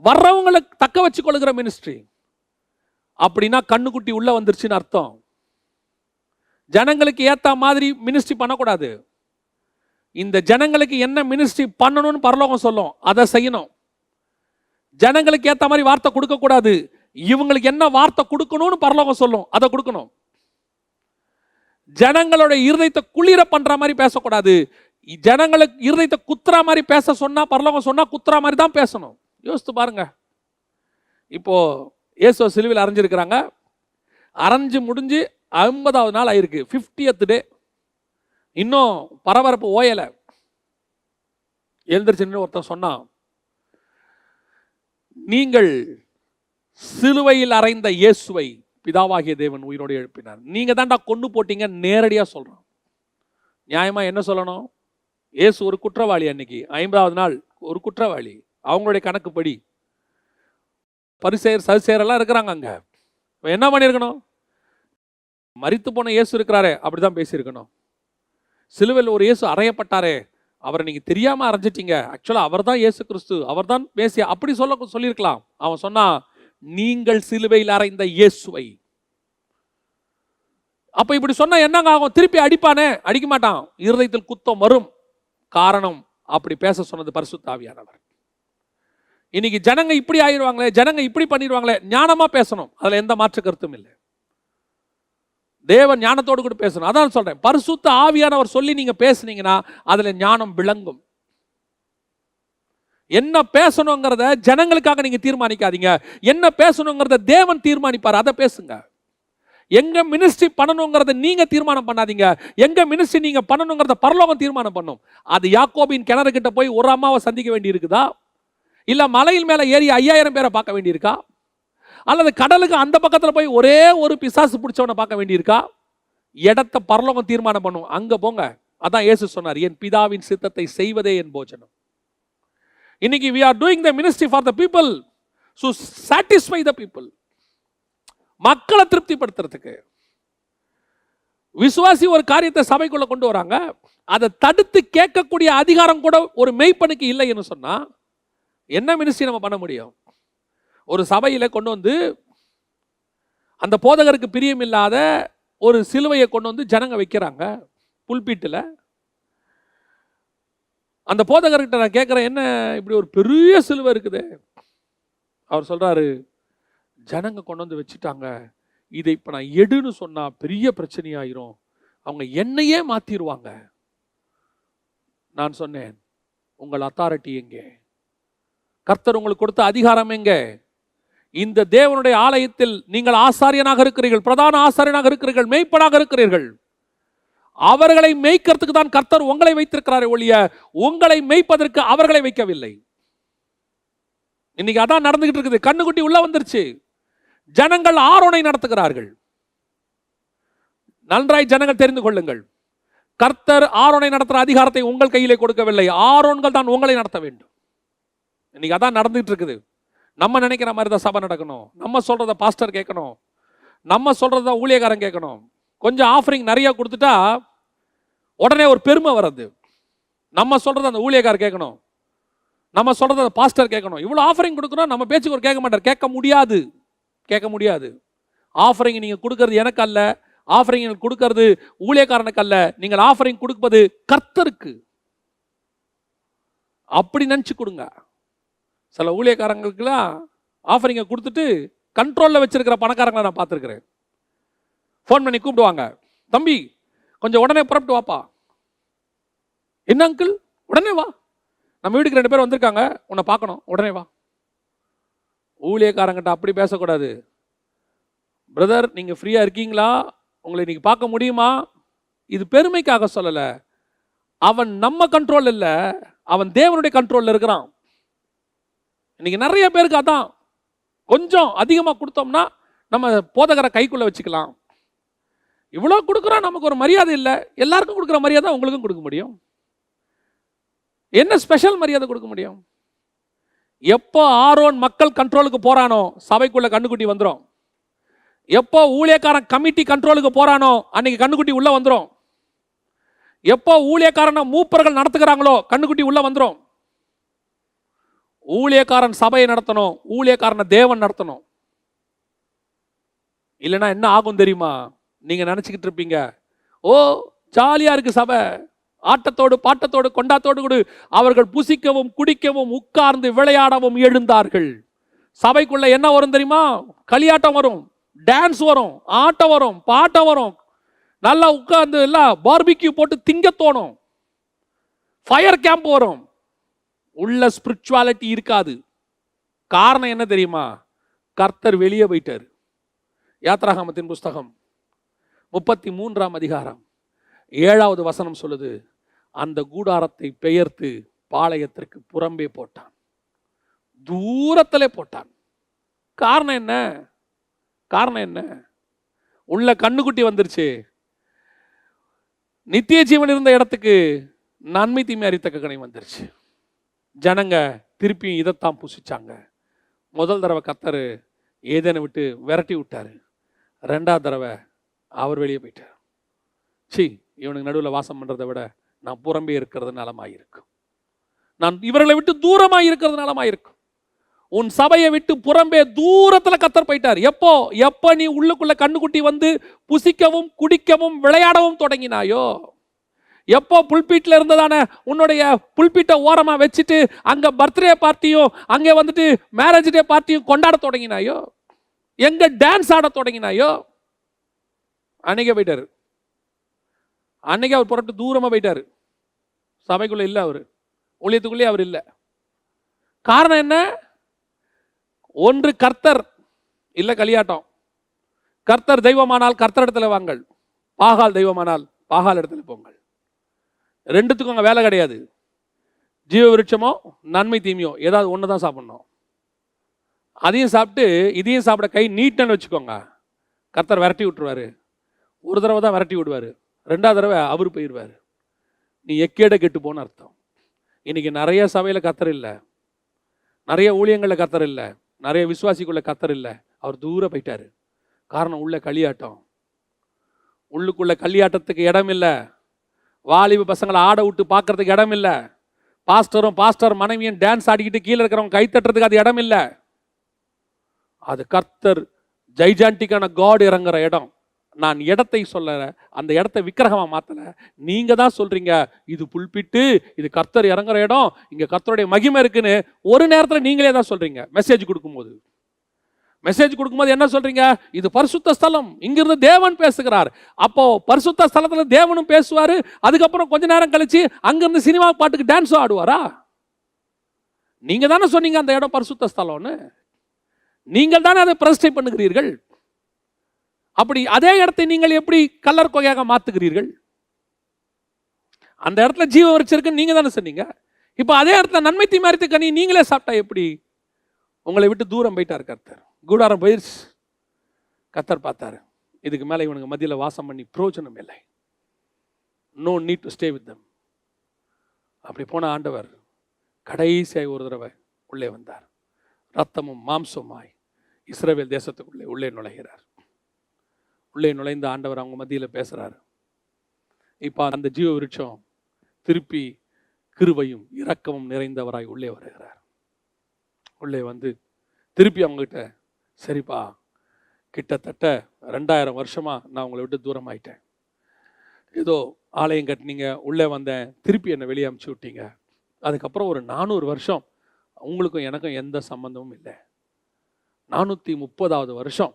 வர்றவங்களை தக்க வச்சு கொள்ளுகிற மினிஸ்ட்ரி. அப்படின்னா கண்ணுக்குட்டி உள்ள வந்துருச்சுன்னு அர்த்தம். ஜனங்களுக்கு ஏத்த மாதிரி மினிஸ்ட்ரி பண்ணக்கூடாது. இந்த ஜனங்களுக்கு என்ன மினிஸ்ட்ரி பண்ணணும்னு பரலோகம் சொல்லும், அதை செய்யணும். ஜனங்களுக்கு ஏத்த மாதிரி வார்த்தை கொடுக்க கூடாது. இவங்களுக்கு என்ன வார்த்தை கொடுக்கணும்னு பரலோகம் சொல்லும், அதை கொடுக்கணும். ஜனங்களோட இருதயத்தை குளிர பண்ற மாதிரி பேசக்கூடாது. ஜனங்களுக்கு இருதயத்தை குத்துற மாதிரி பேச சொன்னா பரலோகம் சொன்னா குத்துற மாதிரி தான் பேசணும். யோசித்து பாருங்க. இப்போ இயேசு சிலுவையில் அரைஞ்சிருக்கிறாங்க. அரைஞ்சு முடிஞ்சு 50வது நாள் ஆயிருக்கு, 50th டே. இன்னும் பரபரப்பு ஓயலை. எழுந்திருச்சு ஒருத்தன் சொன்னான், நீங்கள் சிலுவையில் அறைந்த இயேசுவை பிதாவாகிய தேவன் உயிரோடு எழுப்பினார். நீங்க தான்டா கொண்டு போட்டீங்க. நேரடியா சொல்றோம். நியாயமா என்ன சொல்லணும்? இயேசு ஒரு குற்றவாளி. அன்னைக்கு 50வது நாள் ஒரு குற்றவாளி. அவங்களுடைய கணக்குப்படி பரிசேயர் சதுசேயர் எல்லாம் இருக்கிறாங்க அங்க. என்ன பண்ணிருக்கணும்? மரித்து போன இயேசு இருக்கிறாரே அப்படிதான் பேசியிருக்கணும். சிலுவையில் ஒரு இயேசு அறையப்பட்டாரே, அவரை நீங்க தெரியாம அரைஞ்சிட்டீங்க, ஆக்சுவலா அவர் தான் இயேசு கிறிஸ்து, அவர் தான் பேசிய, அப்படி சொல்லியிருக்கலாம். அவன் சொன்னா, நீங்கள் சிலுவையில் அறைந்த இயேசுவை. அப்ப இப்படி சொன்னா என்னங்க ஆகும்? திருப்பி அடிப்பானே? அடிக்க மாட்டான். இருதயத்தில் குத்தம் வரும். காரணம், அப்படி பேச சொன்னது பரிசுத்த ஆவியானவர். இன்னைக்கு ஜனங்க இப்படி ஆயிடுவாங்களே, ஜனங்க இப்படி பண்ணிடுவாங்களே. ஞானமா பேசணும், அதுல எந்த மாற்று கருத்தும் இல்லை. தேவன் ஞானத்தோடு கூட பேசணும். அதான் சொல்றேன், பரிசுத்த ஆவியானவர் சொல்லி நீங்க பேசுனீங்கன்னா அதுல ஞானம் விளங்கும். என்ன பேசணுங்கிறத ஜனங்களுக்காக நீங்க தீர்மானிக்காதீங்க. என்ன பேசணுங்கிறத தேவன் தீர்மானிப்பார், அதை பேசுங்க. எங்க மினிஸ்ட்ரி பண்ணணுங்கிறத நீங்க தீர்மானம் பண்ணாதீங்க. எங்க மினிஸ்ட்ரி நீங்க பண்ணணுங்கிறத பரலோகம் தீர்மானம் பண்ணும். அது யாக்கோபின் கிணறு கிட்ட போய் ஒரு அம்மாவை சந்திக்க வேண்டி இருக்குதா, இல்ல மலையில் மேல ஏறி 5000 பேரை பார்க்க வேண்டி இருக்கா, அல்லது கடலுக்கு அந்த பக்கத்துல போய் ஒரே ஒரு பிசாசு பிடிச்சவனை பார்க்க வேண்டி இருக்கா? இடத்தை பரலோகம் தீர்மானம் பண்ணும். அங்க போங்க. அதான் இயேசு சொன்னார், என் பிதாவின் சித்தத்தை செய்வதே என் போஜனம். இன்னைக்கு we are doing the ministry for the people to satisfy the people. மக்களை திருப்திப்படுத்துறதுக்கு. விசுவாசி ஒரு காரியத்தை சபைக்குள்ள கொண்டு வராங்க, அதை தடுத்து கேட்கக்கூடிய அதிகாரம் கூட ஒரு மெய்ப்பனுக்கு இல்லைன்னு சொன்னா என்ன மினிஸ்ட்ரி நம்ம பண்ண முடியும்? ஒரு சபையில கொண்டு வந்து அந்த போதகருக்கு பிரியம் இல்லாத ஒரு சிலுவையை கொண்டு வந்து ஜனங்க வைக்கிறாங்க புல்பீட்டில். அந்த போதகர்கிட்ட நான் கேட்குறேன், என்ன இப்படி ஒரு பெரிய சிலுவை இருக்குது? அவர் சொல்றாரு, ஜனங்க கொண்டு வந்து வச்சுட்டாங்க, இதை இப்போ நான் எடுன்னு சொன்னா பெரிய பிரச்சனையாயிரும், அவங்க என்னையே மாத்திடுவாங்க. நான் சொன்னேன், உங்கள் அத்தாரிட்டி எங்கே? கர்த்தர் உங்களுக்கு கொடுத்த அதிகாரம் எங்கே? இந்த தேவனுடைய ஆலயத்தில் நீங்கள் ஆசாரியனாக இருக்கிறீர்கள், பிரதான ஆசாரியனாக இருக்கிறீர்கள், மேய்ப்பனாக இருக்கிறீர்கள். அவர்களை மேய்க்கிறதுக்கு தான் கர்த்தர் உங்களை வைத்திருக்கிறாரே ஒழிய உங்களை மேய்ப்பதற்கு அவர்களை வைக்கவில்லை. இன்னைக்கு அதான் நடந்துகிட்டு இருக்குது. கண்ணுக்குட்டி உள்ள வந்துருச்சு. ஜனங்கள் ஆரோனை நடத்துகிறார்கள். நன்றாய் ஜனங்கள் தெரிந்து கொள்ளுங்கள், கர்த்தர் ஆரோனை நடத்துற அதிகாரத்தை உங்கள் கையிலே கொடுக்கவில்லை. ஆரோன்கள் தான் உங்களை நடத்த வேண்டும். இன்னைக்கு அதான் நடந்துகிட்டு இருக்குது. நம்ம நினைக்கிற மாதிரி தான் சபை நடக்கணும், நம்ம சொல்றத பாஸ்டர் கேட்கணும், நம்ம சொல்றத ஊழியக்காரன் கேட்கணும். கொஞ்சம் ஆஃபரிங் நிறைய கொடுத்துட்டா உடனே ஒரு பெருமை வருது. நம்ம சொல்றத அந்த ஊழியக்காரர் கேட்கணும். நம்ம சொல்றத பாஸ்டர் கேட்கணும். இவ்வளோ ஆஃபரிங் கொடுக்குறோம், நம்ம பேச்சுக்கு ஒரு கேட்க மாட்டார். கேட்க முடியாது. ஆஃபரிங் நீங்க கொடுக்கறது எனக்கு அல்ல, ஆஃபரிங் கொடுக்கறது ஊழியக்காரனுக்கு அல்ல, நீங்கள் ஆஃபரிங் கொடுப்பது கர்த்தருக்கு. அப்படி நினைச்சு கொடுங்க. சில ஊழியக்காரங்களுக்குலாம் ஆஃபரிங்கை கொடுத்துட்டு கண்ட்ரோலில் வச்சிருக்கிற பணக்காரங்களை நான் பார்த்துருக்கிறேன். ஃபோன் பண்ணி கூப்பிடுவாங்க, தம்பி கொஞ்சம் உடனே புறப்பட்டு வாப்பா. என்ன அங்கிள், உடனே வா, நம்ம வீட்டுக்கு 2 பேர் வந்திருக்காங்க, உன்னை பார்க்கணும், உடனே வா. ஊழியக்காரங்கிட்ட அப்படி பேசக்கூடாது. பிரதர் நீங்கள் ஃப்ரீயாக இருக்கீங்களா, உங்களை இன்னைக்கு பார்க்க முடியுமா? இது பெருமைக்காக சொல்லலை. அவன் நம்ம கண்ட்ரோல் இல்லை, அவன் தேவனுடைய கண்ட்ரோலில் இருக்கிறான். இன்னைக்கு நிறைய பேருக்கு அதான், கொஞ்சம் அதிகமாக கொடுத்தோம்னா நம்ம போதகரை கைக்குள்ளே வச்சுக்கலாம். இவ்வளோ கொடுக்குறோம், நமக்கு ஒரு மரியாதை இல்லை. எல்லாருக்கும் கொடுக்குற மரியாதை உங்களுக்கும் கொடுக்க முடியும். என்ன ஸ்பெஷல் மரியாதை கொடுக்க முடியும்? எப்போ ஆரோன் மக்கள் கண்ட்ரோலுக்கு போறானோ சபைக்குள்ள கண்ணுக்குட்டி வந்துடும். எப்போ ஊழியக்காரன் கமிட்டி கண்ட்ரோலுக்கு போறானோ அன்னைக்கு கண்ணுக்குட்டி உள்ள வந்துடும். எப்போ ஊழியக்காரனை மூப்பர்கள் நடத்துகிறாங்களோ கண்ணுக்குட்டி உள்ள வந்துடும். ஊழியக்காரன் சபையை நடத்தணும், ஊழியக்காரனை தேவன் நடத்தணும். இல்லைன்னா என்ன ஆகும் தெரியுமா? நீங்க நினைச்சுக்கிட்டு இருப்பீங்க, ஓ ஜாலியா இருக்கு சபை, ஆட்டத்தோடு பாட்டத்தோடு கொண்டாட்டத்தோடு கூட அவர்கள் புசிக்கவும் குடிக்கவும் உட்கார்ந்து விளையாடவும் எழுந்தார்கள். சபைக்குள்ள என்ன வரும் தெரியுமா? களியாட்டம் வரும், டான்ஸ் வரும், ஆட்டம் வரும், பாட்டம் வரும், நல்லா உட்கார்ந்து எல்லாம் பார்பிக்யூ போட்டு திங்க தோணும், ஃபயர் கேம்ப் வரும். உள்ள ஸ்பிரிச்சுவாலிட்டி இருக்காது. காரணம் என்ன தெரியுமா? கர்த்தர் வெளியே போயிட்டார். யாத்ராகமத்தின் புஸ்தகம் 33ஆம் அதிகாரம் 7வது வசனம் சொல்லுது, அந்த கூடாரத்தை பெயர்த்து பாளையத்திற்கு புறம்பே போட்டான், தூரத்திலே போட்டான். காரணம் என்ன? காரணம் என்ன? உள்ள கண்ணுக்குட்டி வந்துருச்சு. நித்திய ஜீவன் இருந்த இடத்துக்கு நன்மை தீமை அறித்தக்க கனி வந்துருச்சு. ஜனங்க திருப்பியும் இதைத்தான் புசிச்சாங்க. முதல் தடவை கர்த்தர் ஏதேனை விட்டு விரட்டி விட்டாரு. 2வது தடவை அவர் வெளியே போயிட்டார். இவனுக்கு நடுவில் வாசம் பண்றதை விட நான் புறம்பே இருக்கிறது நலமாயிருக்கும், நான் இவர்களை விட்டு தூரமாக இருக்கிறது நலமாயிருக்கும். உன் சபையை விட்டு புறம்பே தூரத்துல கர்த்தர் போயிட்டார். எப்போ நீ உள்ளுக்குள்ள கண்ணுக்குட்டி வந்து புசிக்கவும் குடிக்கவும் விளையாடவும் தொடங்கினாயோ, எப்போ புல்பீட்ல இருந்ததான உன்னுடைய புல்பீட்டை ஓரமா வச்சுட்டு அங்க பர்த்டே பார்ட்டியும் அங்கே வந்துட்டு மேரேஜ் டே பார்ட்டியும் கொண்டாட தொடங்கினாயோ, எங்க டான்ஸ் ஆட தொடங்கினாயோ, அன்னைக்கே போயிட்டாரு. அன்னைக்கு அவர் புறப்பட்டு தூரமா போயிட்டாரு. சபைக்குள்ள இல்லை, அவர் ஊழியத்துக்குள்ளே அவர் இல்லை. காரணம் என்ன? ஒன்று கர்த்தர் இல்லை களியாட்டம். கர்த்தர் தெய்வமானால் கர்த்தர் இடத்துல வாங்கள், பாகால் தெய்வமானால் பாகால் இடத்துல போங்கள். ரெண்டுத்துக்கும் அங்கே வேலை கிடையாது. ஜீவ விருட்சமோ நன்மை தீமையோ ஏதாவது ஒன்று தான் சாப்பிடணும். அதையும் சாப்பிட்டு இதையும் சாப்பிட கை நீட்டன்னு வச்சுக்கோங்க, கர்த்தர் விரட்டி விட்டுருவாரு. ஒரு தடவை தான் விரட்டி விடுவார், 2வது தடவை அவர் போயிடுவார். நீ எக்கேட கெட்டு போன அர்த்தம். இன்னைக்கு நிறைய சபையில் கர்த்தர் இல்லை, நிறைய ஊழியங்களில் கர்த்தர் இல்லை, நிறைய விசுவாசிக்குள்ள கர்த்தர் இல்லை. அவர் தூரம் போயிட்டாரு. காரணம் உள்ள களியாட்டம். உள்ளுக்குள்ள களியாட்டத்துக்கு இடம் இல்லை. வாலிப பசங்களை ஆட விட்டு பார்க்கறதுக்கு இடம் இல்லை. பாஸ்டர் மனைவியும் டான்ஸ் ஆடிக்கிட்டு கீழே இருக்கிறவங்க கை தட்டுறதுக்கு அது இடம் இல்லை. அது கர்த்தர் ஜைஜாண்டிக்கான காட் இறங்குற இடம். நான் இடத்தை சொல்ல, அந்த இடத்தை விக்கிரகமா மாத்தல. நீங்க தான் சொல்றீங்க இது புல்பிட்டு, இது கர்த்தர் இறங்குற இடம், இங்க கர்த்தருடைய மகிமை இருக்குன்னு ஒரு நேரத்தில் நீங்களே தான் சொல்றீங்க. மெசேஜ் கொடுக்கும்போது என்ன சொல்றீங்க? இது பரிசுத்த ஸ்தலம், இங்கிருந்து தேவன் பேசுகிறார். அப்போ பரிசுத்த ஸ்தலத்துல தேவனும் பேசுவாரு. அதுக்கப்புறம் கொஞ்ச நேரம் கழிச்சு அங்கிருந்து சினிமா பாட்டுக்கு டான்ஸும் ஆடுவாரா? நீங்க தானே சொன்னீங்க அந்த இடம் பரிசுத்த ஸ்தலம்னு. நீங்கள் தானே அதை பிரதிஷ்டை பண்ணுகிறீர்கள். அப்படி அதே இடத்தை நீங்கள் எப்படி கல்லர் கொகையாக மாத்துகிறீர்கள்? அந்த இடத்துல ஜீவ விருட்சம் நீங்க தானே சொன்னீங்க. இப்போ அதே இடத்துல நன்மை தீமை அறிந்த கனி நீங்களே சாப்பிட்டா எப்படி? உங்களை விட்டு தூரம் போயிட்டார் கர்த்தர். கூடாரம் போயிடுச்சு. கர்த்தர் பார்த்தாரு, இதுக்கு மேலே இவனுக்கு மத்தியில் வாசம் பண்ணி பிரயோஜனம் இல்லை. No need to stay with them. அப்படி போன ஆண்டவர் கடைசியாய் ஒரு தடவை உள்ளே வந்தார். ரத்தமும் மாம்சமாய் இஸ்ரவேல் தேசத்துக்குள்ளே உள்ளே நுழைகிறார். உள்ளே நுழைந்த ஆண்டவர் அவங்க மத்தியில் பேசுறாரு. இப்போ அந்த ஜீவ விருட்சம் திருப்பி கிருபையும் இரக்கமும் நிறைந்தவராய் உள்ளே வருகிறார். உள்ளே வந்து திருப்பி அவங்ககிட்ட, சரிப்பா, கிட்டத்தட்ட 2000 வருஷமா நான் உங்களை விட்டு தூரம் ஆயிட்டேன். ஏதோ ஆலயம் கட்டினீங்க, உள்ளே வந்தேன், திருப்பி என்னை வெளியே அமுச்சு விட்டீங்க. அதுக்கப்புறம் ஒரு 400 வருஷம் உங்களுக்கும் எனக்கும் எந்த சம்பந்தமும் இல்லை. 430வது வருஷம்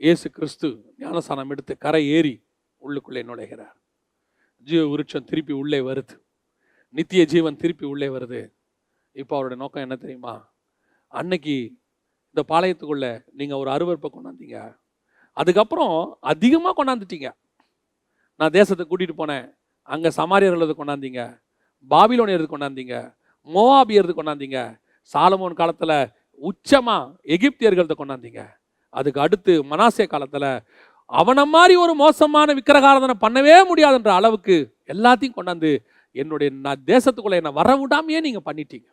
இயேசு கிறிஸ்து ஞானஸ்நானம் எடுத்து கரை ஏறி உள்ளுக்குள்ளே நுழைகிறார். ஜீவ விருட்சம் திருப்பி உள்ளே வருது, நித்திய ஜீவன் திருப்பி உள்ளே வருது. இப்போ அவருடைய நோக்கம் என்ன தெரியுமா? அன்னைக்கு இந்த பாளையத்துக்குள்ள நீங்கள் ஒரு அருவருப்பை கொண்டாந்தீங்க, அதுக்கப்புறம் அதிகமாக கொண்டாந்துட்டீங்க. நான் தேசத்தை கூட்டிகிட்டு போனேன், அங்கே சமாரியர்கள் கொண்டாந்தீங்க, பாபிலோனியர்கள் கொண்டாந்தீங்க, மோவாபியர்கள் கொண்டாந்தீங்க, சாலமோன் காலத்தில் உச்சமாக எகிப்தியர்கள்ட்ட கொண்டாந்தீங்க. அதுக்கு அடுத்து மனாசே காலத்தில் அவனை மாதிரி ஒரு மோசமான விக்கிரகாராதனை பண்ணவே முடியாதுன்ற அளவுக்கு எல்லாத்தையும் கொண்டாந்து என்னுடைய தேசத்துக்குள்ள என்னை வர விடாமையே நீங்கள் பண்ணிட்டீங்க.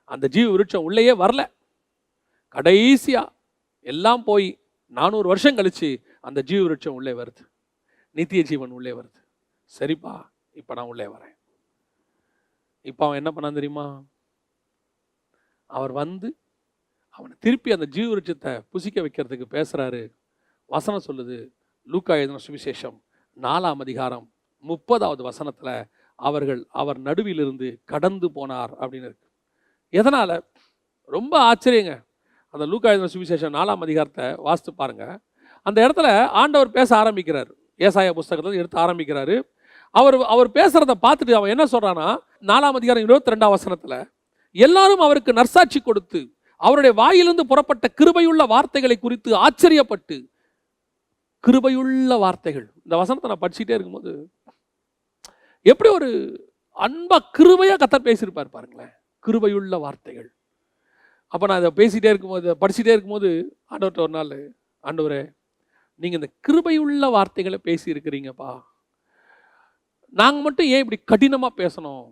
அந்த ஜீவ விருட்சம் உள்ளேயே வரல. கடைசியா எல்லாம் போய் 400 வருஷம் கழிச்சு அந்த ஜீவ விருட்சம் உள்ளே வருது, நித்திய ஜீவன் உள்ளே வருது. சரிப்பா, இப்போ நான் உள்ளே வரேன். இப்போ அவன் என்ன பண்ணான் தெரியுமா? அவர் வந்து அவனை திருப்பி அந்த ஜீவ விருட்சத்தை புசிக்க வைக்கிறதுக்கு பேசுறாரு. வசனம் சொல்லுது, லூக்கா எழுதின சுவிசேஷம் 4ஆம் அதிகாரம் 30வது வசனத்துல, அவர் நடுவிலிருந்து கடந்து போனார் அப்படின்னு இருக்கு. எதனால? ரொம்ப ஆச்சரியங்க. அந்த லூக்கா எழுதின சுவிசேஷம் 4ஆம் அதிகாரத்தை வாசித்து பாருங்க. அந்த இடத்துல ஆண்டவர் பேச ஆரம்பிக்கிறார். ஏசாயா புஸ்தகத்தில் எடுத்து ஆரம்பிக்கிறாரு. அவர் பேசுறத பார்த்துட்டு அவன் என்ன சொல்றானா, 4ஆம் அதிகாரம் 22ஆம் வசனத்துல, எல்லாரும் அவருக்கு நற்சாட்சி கொடுத்து அவருடைய வாயிலிருந்து புறப்பட்ட கிருபையுள்ள வார்த்தைகளை குறித்து ஆச்சரியப்பட்டு, கிருபையுள்ள வார்த்தைகள், இந்த வசனத்தை நான் படிச்சுட்டே இருக்கும்போது எப்படி ஒரு அன்பா கிருபையா கர்த்தர் பேசியிருப்பார் பாருங்களேன். கிருபையுள்ள வார்த்தைகள். அப்போ நான் இதை பேசிட்டே இருக்கும்போது, படிச்சுட்டே இருக்கும்போது ஆண்டவர்கிட்ட ஒரு நாள், ஆண்டவரே, நீங்கள் இந்த கிருபையுள்ள வார்த்தைகளை பேசி இருக்கிறீங்கப்பா, நாங்கள் மட்டும் ஏன் இப்படி கடினமாக பேசணும்?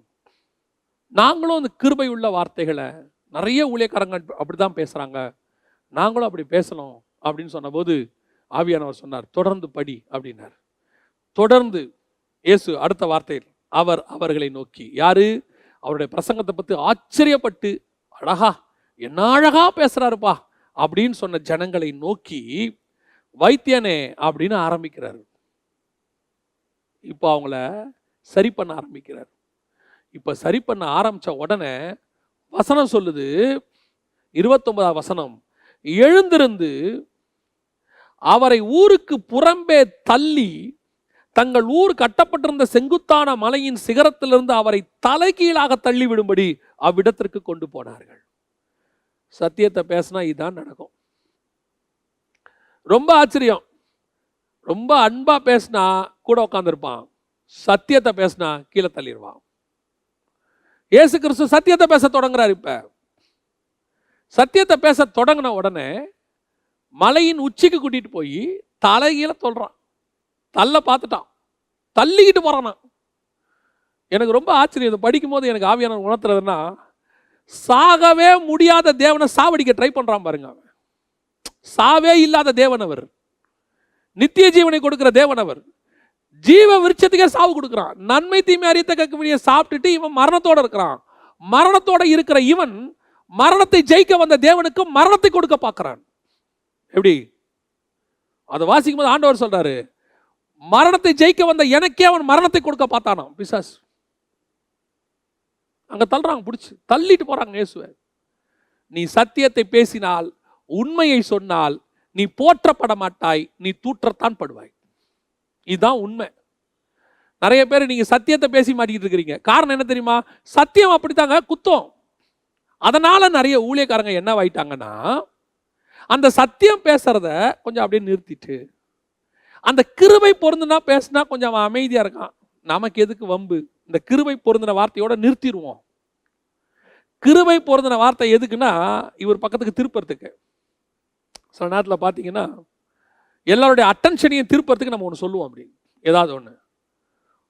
நாங்களும் அந்த கிருபையுள்ள வார்த்தைகளை, நிறைய ஊழியக்காரங்க அப்படி தான் பேசுகிறாங்க, நாங்களும் அப்படி பேசணும் அப்படின்னு சொன்னபோது ஆவியானவர் சொன்னார், தொடர்ந்து படி அப்படின்னார். தொடர்ந்து இயேசு அடுத்த வார்த்தையில் அவர்களை நோக்கி, யாரு? அவருடைய பிரசங்கத்தை பற்றி ஆச்சரியப்பட்டு, அழகா, என்ன அழகா பேசுறாருப்பா அப்படின்னு சொன்ன ஜனங்களை நோக்கி, வைத்தியனே அப்படின்னு ஆரம்பிக்கிறார். இப்போ அவங்கள சரி பண்ண ஆரம்பிக்கிறார். இப்போ சரி பண்ண ஆரம்பிச்ச உடனே வசனம் சொல்லுது, 29ஆம் வசனம், எழுந்திருந்து அவரை ஊருக்கு புறம்பே தள்ளி தங்கள் ஊர் கட்டப்பட்டிருந்த செங்குத்தான மலையின் சிகரத்திலிருந்து அவரை தலைகீழாக தள்ளிவிடும்படி அவ்விடத்திற்கு கொண்டு போனார்கள். சத்தியத்தை பேசினா இதுதான் நடக்கும். ரொம்ப ஆச்சரியம். ரொம்ப அன்பா பேசினா கூட உட்காந்துருப்பான், சத்தியத்தை பேசினா கீழே தள்ளிடுவான். இயேசு கிறிஸ்து சத்தியத்தை பேச தொடங்குறாரு. இப்ப சத்தியத்தை பேச தொடங்கின உடனே மலையின் உச்சிக்கு கூட்டிட்டு போய் தலைகீழ சொல்றான். தள்ள பார்த்துட்டான், தள்ளிக்கிட்டு போறானா. எனக்கு ரொம்ப ஆச்சரியம். இதை படிக்கும் போது எனக்கு ஆவியானவர் உணர்த்துறதுன்னா, சாகவே முடியாத தேவனை சாவடிக்க ட்ரை பண்றான் பாருங்க. அவன் சாவே இல்லாத தேவன் அவர், நித்திய ஜீவனை கொடுக்கிற தேவன் அவர். ஜீவ விருட்சத்துக்கே சாவு கொடுக்கிறான். நன்மை தீமை அறியத்தக்க சாப்பிட்டுட்டு இவன் மரணத்தோட இருக்கிறான். மரணத்தோட இருக்கிற இவன் மரணத்தை ஜெயிக்க வந்த தேவனுக்கு மரணத்தை கொடுக்க பார்க்கிறான். எப்படி? அதை வாசிக்கும் போது ஆண்டவர் சொல்றாரு, மரணத்தை ஜெயிக்க வந்த எனக்கே அவன் மரணத்தை கொடுக்க பார்த்தானாம் பிசாசு. அங்க தள்ளுறாங்க, பிடிச்சி தள்ளிட்டு போறாங்க இயேசுவை. நீ சத்தியத்தை பேசினால், உண்மையை சொன்னால், நீ போற்றப்பட மாட்டாய், நீ தூற்றத்தான் படுவாய். இதுதான் உண்மை. நிறைய பேர் நீங்க சத்தியத்தை பேசி மாட்டிக்கிட்டு இருக்கிறீங்க. காரணம் என்ன தெரியுமா? சத்தியம் அப்படித்தாங்க குத்தம். அதனால நிறைய ஊழியக்காரங்க என்ன ஆயிட்டாங்கன்னா, அந்த சத்தியம் பேசுறத கொஞ்சம் அப்படியே நிறுத்திட்டு, அந்த கிருபை பொருந்தினா பேசினா கொஞ்சம் அவன் அமைதியா இருக்கான். நமக்கு எதுக்கு வம்பு? இந்த கிருபை பொருந்தின வார்த்தையோட நிறுத்திடுவோம். கிருபை பொருந்தின வார்த்தை எதுக்குன்னா, இவர் பக்கத்துக்கு திருப்பறதுக்கு. சில நேரத்தில் பார்த்தீங்கன்னா எல்லாருடைய அட்டென்ஷனையும் திருப்பறதுக்கு நம்ம ஒன்று சொல்லுவோம். அப்படி ஏதாவது ஒன்று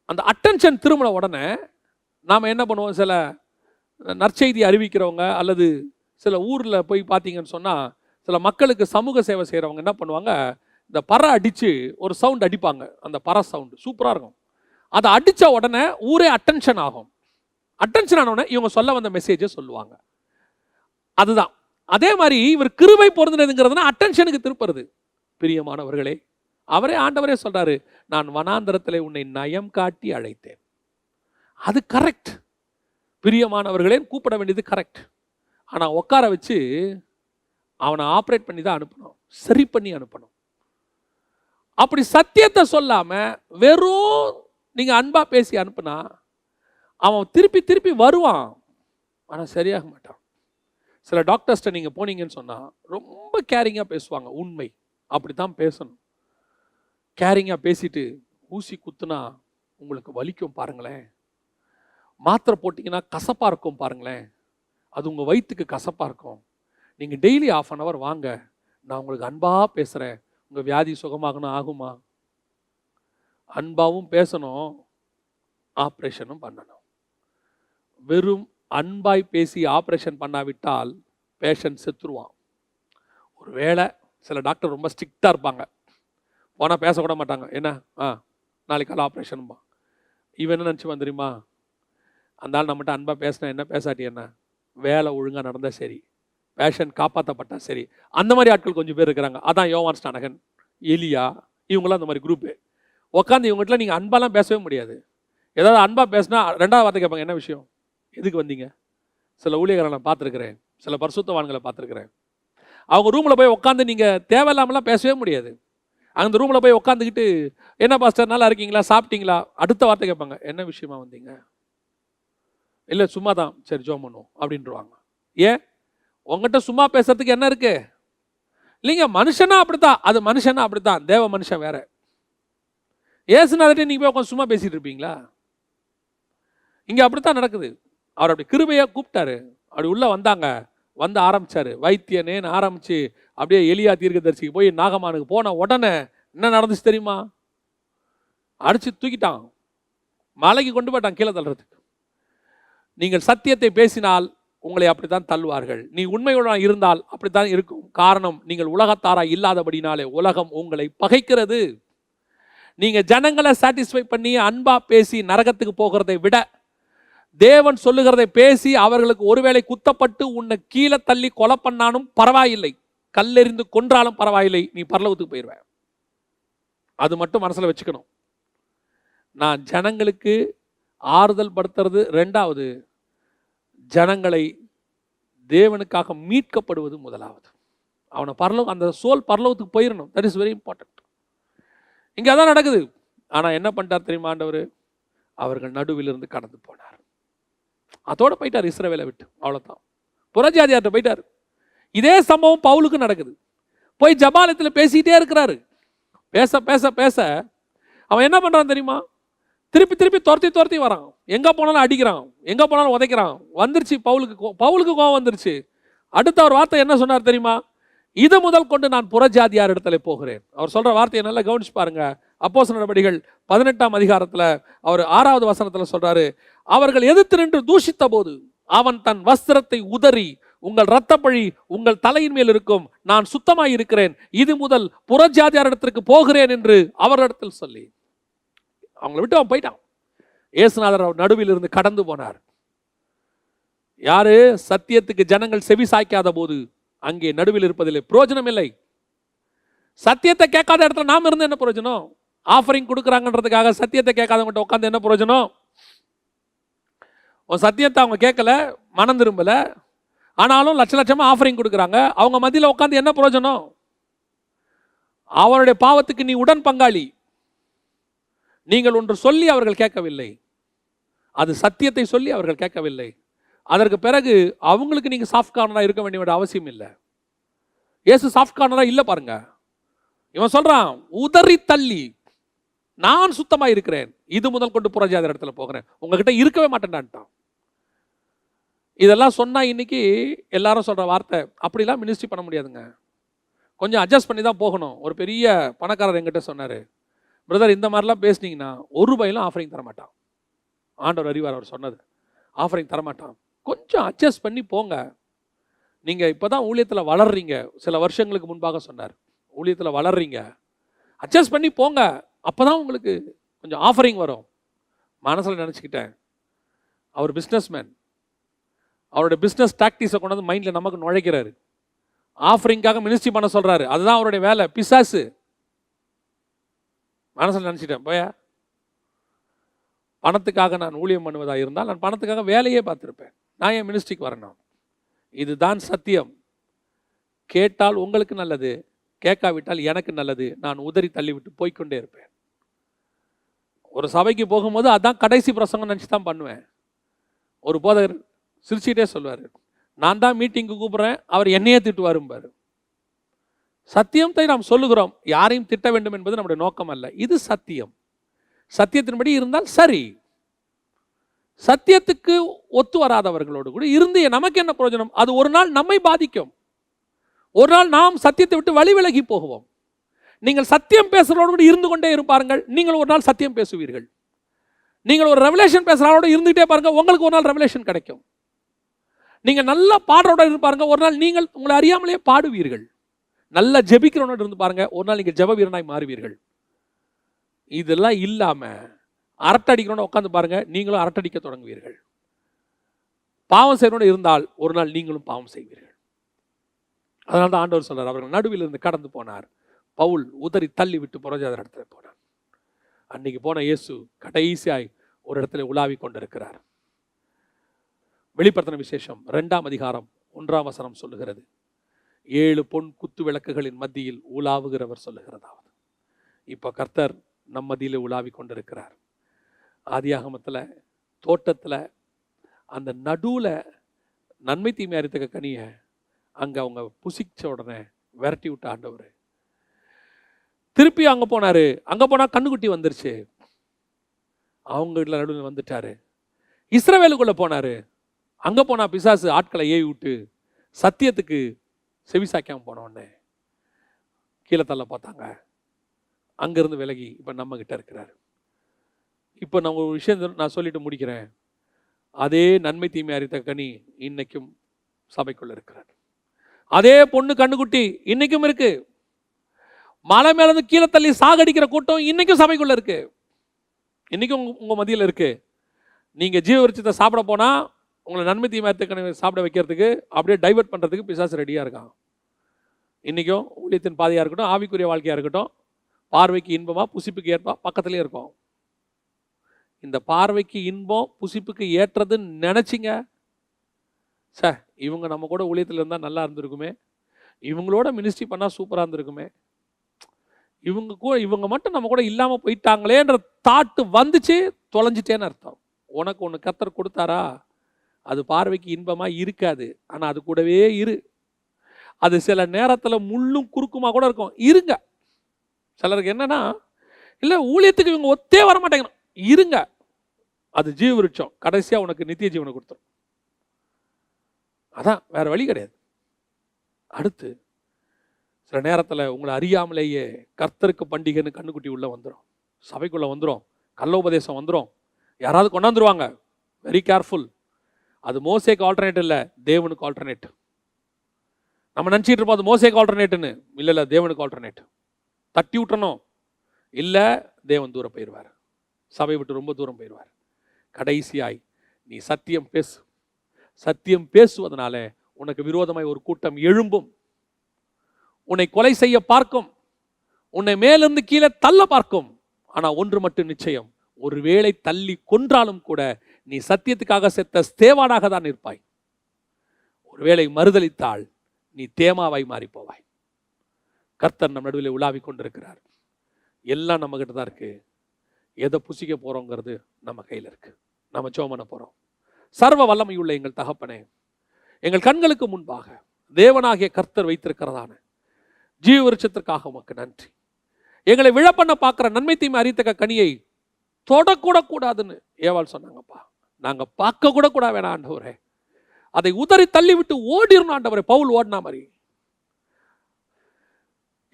அந்த அட்டென்ஷன் திரும்பின உடனே நாம் என்ன பண்ணுவோம்? சில நற்செய்தி அறிவிக்கிறவங்க அல்லது சில ஊரில் போய் பார்த்தீங்கன்னு சொன்னால், சில மக்களுக்கு சமூக சேவை செய்கிறவங்க என்ன பண்ணுவாங்க, இந்த பறை அடித்து ஒரு சவுண்ட் அடிப்பாங்க. அந்த பறை சவுண்டு சூப்பராக இருக்கும். அதை அடித்த உடனே ஊரே அட்டென்ஷன் ஆகும். அட்டென்ஷன் ஆனவொடனே இவங்க சொல்ல வந்த மெசேஜை சொல்லுவாங்க. அதுதான். அதே மாதிரி இவர் கிருபை பொருந்தினதுங்கிறதுனா அட்டென்ஷனுக்கு திருப்புறது. பிரியமானவர்களே, அவரே ஆண்டவரே சொல்றாரு, நான் வனாந்தரத்திலே உன்னை நயம் காட்டி அழைத்தேன். அது கரெக்ட். பிரியமானவர்களே கூப்பிட வேண்டியது கரெக்ட். ஆனா உட்கார வச்சு அவனை ஆப்ரேட் பண்ணி தான் அனுப்பணும், சரி பண்ணி அனுப்பணும். அப்படி சத்தியத்தை சொல்லாம வெறும் நீங்க அன்பா பேசி அனுப்புனா அவன் திருப்பி திருப்பி வருவான், ஆனா சரியாக மாட்டான். சில டாக்டர்ஸ்ட்ட நீங்க போனீங்கன்னு சொன்னா ரொம்ப கேரிங்கா பேசுவாங்க. உண்மை அப்படித்தான் பேசணும். கேரிங்கா பேசிட்டு ஊசி குத்துனா உங்களுக்கு வலிக்கும் பாருங்களேன், மாத்திரை போட்டிங்கன்னா கசப்பா இருக்கும் பாருங்களேன், அது உங்க வயிற்றுக்கு கசப்பா இருக்கும். நீங்க டெய்லி 1/2 hour வாங்க, நான் உங்களுக்கு அன்பா பேசுறேன், உங்க வியாதி சுகமாகணும் ஆகுமா? அன்பாவும் பேசணும், ஆப்ரேஷனும் பண்ணணும். வெறும் அன்பாய் பேசி ஆப்ரேஷன் பண்ணாவிட்டால் பேஷண்ட் செத்துருவான். ஒருவேளை சில டாக்டர் ரொம்ப ஸ்ட்ரிக்டாக இருப்பாங்க, போனால் பேசக்கூட மாட்டாங்க. என்ன நாளைக்கு காலை ஆப்ரேஷனும்பா. இவன் என்ன நினச்சிவான் தெரியுமா, அந்த ஆள் நம்மகிட்ட அன்பாக பேசினா என்ன, பேசாட்டி என்ன, வேலை ஒழுங்காக நடந்தால் சரி, பேஷண்ட் காப்பாற்றப்பட்டா சரி. அந்த மாதிரி ஆட்கள் கொஞ்சம் பேர் இருக்கிறாங்க. அதான் யோவான் ஸ்நானகன், எலியா, இவங்களாம் அந்த மாதிரி குரூப்பு. உட்காந்து இவங்ககிட்ட நீங்கள் அன்பாலாம் பேசவே முடியாது. ஏதாவது அன்பாக பேசினா 2வது வார்த்தை கேட்பாங்க, என்ன விஷயம், எதுக்கு வந்தீங்க? சில ஊழியர்களை நான் பார்த்துருக்கிறேன், சில பரிசுத்தவான்களை பார்த்துருக்கிறேன். அவங்க ரூமில் போய் உட்காந்து நீங்கள் தேவையில்லாமலாம் பேசவே முடியாது. அந்த ரூமில் போய் உட்காந்துக்கிட்டு, என்ன பாஸ்டர் நல்லா இருக்கீங்களா, சாப்பிட்டீங்களா, அடுத்த வார்த்தை கேட்பாங்க, என்ன விஷயமா வந்தீங்க? இல்லை சும்மா தான், சரி ஜோம் பண்ணுவோம் அப்படின்ட்டுருவாங்க. ஏன்? உங்ககிட்ட சும்மா பேசுறதுக்கு என்ன இருக்கு? இல்லைங்க, மனுஷனா அப்படித்தான், அது மனுஷனா அப்படித்தான், தேவ மனுஷன் வேற. ஏசுநாதர்கிட்ட நீங்கள் போய் உட்காந்து சும்மா பேசிட்டு இருப்பீங்களா? இங்கே அப்படித்தான் நடக்குது. அவர் அப்படி கிருபையாக கூப்பிட்டாரு, அப்படி உள்ளே வந்தாங்க, வந்து ஆரம்பிச்சாரு வைத்தியனேன்னு ஆரம்பிச்சு அப்படியே எலியா தீர்க்கதரிசிக்கு போய் நாகமானுக்கு போன உடனே என்ன நடந்துச்சு தெரியுமா? அடிச்சு தூக்கிட்டான், மலைக்கு கொண்டு போயிட்டான் கீழே தள்ளுறதுக்கு. நீங்கள் சத்தியத்தை பேசினால் உங்களை அப்படித்தான் தள்ளுவார்கள். நீ உண்மையுடன் இருந்தால் அப்படித்தான் இருக்கும். காரணம், நீங்கள் உலகத்தாராய் இல்லாதபடினாலே உலகம் உங்களை பகைக்கிறது. நீங்க ஜனங்களை சாட்டிஸ்ஃபை பண்ணி அன்பா பேசி நரகத்துக்கு போகிறதை விட தேவன் சொல்லுகிறதை பேசி அவர்களுக்கு ஒருவேளை குத்தப்பட்டு உன்னை கீழே தள்ளி கொலை பண்ணாலும் பரவாயில்லை, கல்லெறிந்து கொன்றாலும் பரவாயில்லை, நீ பரலோகத்துக்கு போயிடுவ. அது மட்டும் மனசுல வச்சுக்கணும். நான் ஜனங்களுக்கு ஆறுதல் படுத்துறது 2வது, ஜனங்களை தேவனுக்காக மீட்கப்படுவது 1வது. அவனை பரலோகம், அந்த சோல் பரலோகத்துக்கு போயிடணும். That is very important. இங்கே அதான் நடக்குது. ஆனால் என்ன பண்ணிட்டார் தெரியுமா ஆண்டவர்? அவர்கள் நடுவில் இருந்து கடந்து போனார். அதோட போயிட்டார் இஸ்ரவேலை விட்டு, அவ்வளோதான். புறஜாதியார்ட்ட போயிட்டார். இதே சம்பவம் பவுலுக்கு நடக்குது. போய் ஜபாலயத்தில் பேசிக்கிட்டே இருக்கிறாரு. பேச பேச பேச அவன் என்ன பண்ணுறான் தெரியுமா? திருப்பி திருப்பி துரத்தி வரான். எங்கே போனாலும் அடிக்கிறான், எங்கே போனாலும் உதைக்கிறான். வந்துருச்சு பவுலுக்கு கோவம் வந்துருச்சு. அடுத்த ஒரு வார்த்தை என்ன சொன்னார் தெரியுமா? இது முதல் கொண்டு நான் புறஜாதியார் இடத்துல போகிறேன். அவர் சொல்ற வார்த்தையை நல்லா கவனிச்சு பாருங்க. அப்போஸ்தலர் நடவடிக்கைகள் 18ஆம் அதிகாரத்தில் அவர் 6வது வசனத்தில் சொல்றாரு, அவர்கள் எதிர்த்து நின்று தூஷித்த போது அவன் தன் வஸ்திரத்தை உதறி, உங்கள் இரத்தப்பழி உங்கள் தலையின் மேல் இருக்கும், நான் சுத்தமாய் இருக்கிறேன், இது முதல் புறஜாதியார் இடத்திற்கு போகிறேன் என்று அவரிடத்தில் சொல்லி அவங்களை விட்டு அவன் போயிட்டான். இயேசுநாதர் அவர் நடுவில் இருந்து கடந்து போனார். யாரு? சத்தியத்துக்கு ஜனங்கள் செவி சாய்க்காத போது அங்கே நடுவில் இருப்பதில்லை, பிரயோஜனம் இல்லை. சத்தியத்தை கேட்காத இடத்துல நாம் இருந்து என்ன பிரயோஜனம்? ஆஃபரிங் கொடுக்குறாங்கன்றதுக்காக சத்தியத்தை கேட்காதவங்கள்ட்ட உட்காந்து என்ன பிரயோஜனம்? உன் சத்தியத்தை அவங்க கேட்கல, மனம் திரும்பல, ஆனாலும் லட்சமா ஆஃபரிங் கொடுக்குறாங்க. அவங்க மத்தியில் உட்காந்து என்ன பிரயோஜனம்? அவருடைய பாவத்துக்கு நீ உடன் பங்காளி. நீங்கள் ஒன்று சொல்லி அவர்கள் கேட்கவில்லை, அது சத்தியத்தை சொல்லி அவர்கள் கேட்கவில்லை. அதற்கு பிறகு அவங்களுக்கு நீங்க சாஃப்ட் கார்னரா இருக்க வேண்டிய அவசியம் இல்லை. இயேசு சாஃப்ட் கார்னரா இல்லை பாருங்க. இவன் சொல்றான், உதறி தள்ளி நான் சுத்தமா இருக்கிறேன், இது முதல் கொண்டு புறஜாதியார் இடத்துல போகிறேன், உங்ககிட்ட இருக்கவே மாட்டேன்டான்ட்டான். இதெல்லாம் சொன்னா இன்னைக்கு எல்லாரும் சொல்ற வார்த்தை, அப்படிலாம் மினிஸ்ட்ரி பண்ண முடியாதுங்க, கொஞ்சம் அட்ஜஸ்ட் பண்ணி தான் போகணும். ஒரு பெரிய பணக்காரர் என்கிட்ட சொன்னாரு, பிரதர் இந்த மாதிரிலாம் பேசுனீங்கன்னா ₹1 ஆஃபரிங் தரமாட்டான். ஆண்டவர் அறிவார், அவர் சொன்னது, ஆஃபரிங் தரமாட்டான். கொஞ்சம் அட்ஜஸ்ட் பண்ணி போங்க. நீங்கள் இப்போ தான் ஊழியத்தில் வளர்றீங்க, சில வருஷங்களுக்கு முன்பாக சொன்னார், ஊழியத்தில் வளர்றீங்க, அட்ஜஸ்ட் பண்ணி போங்க, அப்போ தான் உங்களுக்கு கொஞ்சம் ஆஃபரிங் வரும். மனசில் நினச்சிக்கிட்டேன், அவர் பிஸ்னஸ்மேன். அவருடைய பிஸ்னஸ் டாக்டிக்ஸை கொண்டு வந்து மைண்டில் நமக்கு நுழைக்கிறாரு. ஆஃபரிங்காக மினிஸ்ட்ரி பண்ண சொல்கிறாரு. அதுதான் அவருடைய வேலை. பிசாசு. மனசில் நினச்சிட்டேன், போயா பணத்துக்காக நான் ஊழியம் பண்ணுவதாக இருந்தால் நான் பணத்துக்காக வேலையே பார்த்துருப்பேன். நான் என் மினிஸ்ட்ரிக்கு வரணும். இதுதான் சத்தியம். கேட்டால் உங்களுக்கு நல்லது, கேட்காவிட்டால் எனக்கு நல்லது. நான் உதறி தள்ளிவிட்டு போய்கொண்டே இருப்பேன். ஒரு சபைக்கு போகும்போது அதான் கடைசி பிரசங்கம் நினச்சி தான் பண்ணுவேன். ஒரு போதகர் சிரிச்சிட்டே சொல்வார், நான் தான் மீட்டிங்கு கூப்பிட்றேன், அவர் என்னையே திட்டுவாரும்பார். சத்தியத்தை நாம் சொல்லுகிறோம், யாரையும் திட்ட வேண்டும் என்பது நம்முடைய நோக்கம் அல்ல. இது சத்தியம். சத்தியத்தின்படி இருந்தால் சரி. சத்தியத்துக்கு ஒத்து வராதவர்களோடு கூட இருந்து நமக்கு என்ன பிரயோஜனம்? அது ஒரு நாள் நம்மை பாதிக்கும். ஒரு நாள் நாம் சத்தியத்தை விட்டு வழி விலகி போகுவோம். நீங்கள் சத்தியம் பேசுகிறோடு கூட இருந்து கொண்டே இருப்பார்கள், நீங்கள் ஒரு நாள் சத்தியம் பேசுவீர்கள். நீங்கள் ஒரு ரெவலேஷன் பேசுகிறோட இருந்துகிட்டே பாருங்க, உங்களுக்கு ஒரு நாள் ரெவலேஷன் கிடைக்கும். நீங்கள் நல்லா பாடுறோட இருந்து பாருங்க, ஒரு நாள் நீங்கள் உங்களை அறியாமலே பாடுவீர்கள். நல்லா ஜெபிக்கிறவனோட இருந்து பாருங்க, ஒரு நாள் நீங்கள் ஜெப வீரனாய் மாறுவீர்கள். இதெல்லாம் இல்லாம அரட்டடிக்கிறோட உட்காந்து பாருங்க, நீங்களும் அரட்டடிக்க தொடங்குவீர்கள். பாவம் செய்யறோட இருந்தால் ஒரு நாள் நீங்களும் பாவம் செய்வீர்கள். அதனால தான் ஆண்டவர் சொல்றார், அவர்கள் நடுவில் இருந்து கடந்து போனார். பவுல் உதறி தள்ளி விட்டு புறஜாதர் இடத்துல போனார். அன்னைக்கு போன இயேசு கடைசியாய் ஒரு இடத்துல உலாவி கொண்டிருக்கிறார். வெளிப்படுத்தின விசேஷம் 2ஆம் அதிகாரம் 1ஆம் வசனம் சொல்லுகிறது, 7 பொன் குத்து விளக்குகளின் மத்தியில் உலாவுகிறவர் சொல்லுகிறதாவது. இப்போ கர்த்தர் நம் மத்தியில் உலாவி கொண்டிருக்கிறார். ஆதியாகமத்தில் தோட்டத்தில் அந்த நடுவில் நன்மை தீமை அறித்தக்க கனியை அங்கே அவங்க புசிச்ச உடனே விரட்டி விட்ட ஆண்டவர். திருப்பி அங்கே போனார். அங்கே போனால் கண்ணுக்குட்டி வந்துருச்சு. அவங்க வீட்டில் நடுவில் வந்துட்டார். இஸ்ரவேலுக்குள்ளே போனார். அங்கே போனால் பிசாசு ஆட்களை ஏவி விட்டு சத்தியத்துக்கு செவிசாக்காமல் போன உடனே கீழே தள்ள பார்த்தாங்க. அங்கேருந்து விலகி இப்போ நம்ம கிட்ட இருக்கிறார். இப்போ நான் ஒரு விஷயம் நான் சொல்லிட்டு முடிக்கிறேன். அதே நன்மை தீமை அறித்த கனி இன்னைக்கும் சபைக்குள்ள இருக்கிறார். அதே பொண்ணு கண்ணுக்குட்டி இன்னைக்கும் இருக்கு. மலை மேலேருந்து கீழே தள்ளி சாகடிக்கிற கூட்டம் இன்னைக்கும் சபைக்குள்ள இருக்கு. இன்னைக்கும் உங்க மத்தியில் இருக்கு. நீங்க ஜீவ விருட்சத்தை சாப்பிட போனா உங்களை நன்மை தீமை அறித்த கனி சாப்பிட வைக்கிறதுக்கு அப்படியே டைவர்ட் பண்றதுக்கு பிசாசு ரெடியா இருக்கான். இன்னைக்கும் ஊழியத்தின் பாதையா இருக்கட்டும், ஆவிக்குரிய வாழ்க்கையா இருக்கட்டும், பார்வைக்கு இன்பமா புசிப்புக்கு ஏற்பா பக்கத்துலேயே இருக்கும். இந்த பார்வைக்கு இன்பம் புசிப்புக்கு ஏற்றதுன்னு நினச்சிங்க, சார் இவங்க நம்ம கூட ஊழியத்தில் இருந்தால் நல்லா இருந்திருக்குமே, இவங்களோட மினிஸ்ட்ரி பண்ணால் சூப்பராக இருந்திருக்குமே, இவங்க மட்டும் நம்ம கூட இல்லாமல் போயிட்டாங்களேன்ற தாட்டு வந்துச்சு, தொலைஞ்சிட்டேன்னு அர்த்தம். உனக்கு ஒன்று கர்த்தர் கொடுத்தாரா, அது பார்வைக்கு இன்பமாக இருக்காது. ஆனால் அது கூடவே இரு. அது சில நேரத்தில் முள்ளும் குறுக்குமா கூட இருக்கும், இருங்க. சிலருக்கு என்னன்னா, இல்லை ஊழியத்துக்கு இவங்க ஒத்தே வர மாட்டேங்கிறான், இருங்க. அது ஜீவ விருட்சம் கடைசியாக உனக்கு நித்திய ஜீவனை கொடுத்துரும். அதான், வேற வழி கிடையாது. அடுத்து சில நேரத்தில் உங்களை அறியாமலேயே கர்த்தருக்கு பண்டிகைன்னு கண்ணுக்குட்டி உள்ள வந்துடும், சபைக்குள்ள வந்துடும், கள்ளோபதேசம் வந்துடும், யாராவது கொண்டாந்துருவாங்க. Very careful. அது மோசேக்கு ஆல்டர்னேட் இல்லை, தேவனுக்கு ஆல்டர்னேட். நம்ம நினச்சிட்டு இருப்போம் அது மோசேக்கு ஆல்டர்னேட்டுன்னு. இல்லை, தேவனுக்கு ஆல்டர்னேட். தட்டி விட்டணும், இல்லை தேவன் தூரம் போயிடுவார், சபை விட்டு ரொம்ப தூரம் போயிடுவார். கடைசியாய் நீ சத்தியம் பேசு. சத்தியம் பேசுவதனால உனக்கு விரோதமாய் ஒரு கூட்டம் எழும்பும், உன்னை கொலை செய்ய பார்க்கும், உன்னை மேலிருந்து கீழே தள்ள பார்க்கும். ஆனால் ஒன்று மட்டும் நிச்சயம், ஒருவேளை தள்ளி கொன்றாலும் கூட நீ சத்தியத்துக்காக செத்த ஸ்தேவானாக தான் இருப்பாய். ஒருவேளை மறுதலித்தால் நீ தேமாவாய் மாறி போவாய். கர்த்தர் நம் நடுவில் உலாவி கொண்டிருக்கிறார். எல்லாம் நம்ம கிட்ட தான் இருக்கு. எதை புசிக்க போறோங்கிறது நம்ம கையில் இருக்கு. நம்ம ஜெபம் பண்ண போறோம். சர்வ வல்லமையுள்ள எங்கள் தகப்பனே, எங்கள் கண்களுக்கு முன்பாக தேவனாகிய கர்த்தர் வைத்திருக்கிறதான ஜீவ விருட்சத்திற்காக உமக்கு நன்றி. எங்களை விழப்பண்ண பார்க்கிற நன்மை தீமை அறித்தக்க கனியை தொடக்கூட கூடாதுன்னு ஏவாள் சொன்னாங்கப்பா. நாங்க பார்க்க கூட கூட வேணாம் ஆண்டவரே, அதை உதறி தள்ளி விட்டு ஓடிடணும் ஆண்டவரே. பவுல் ஓடினா மாதிரி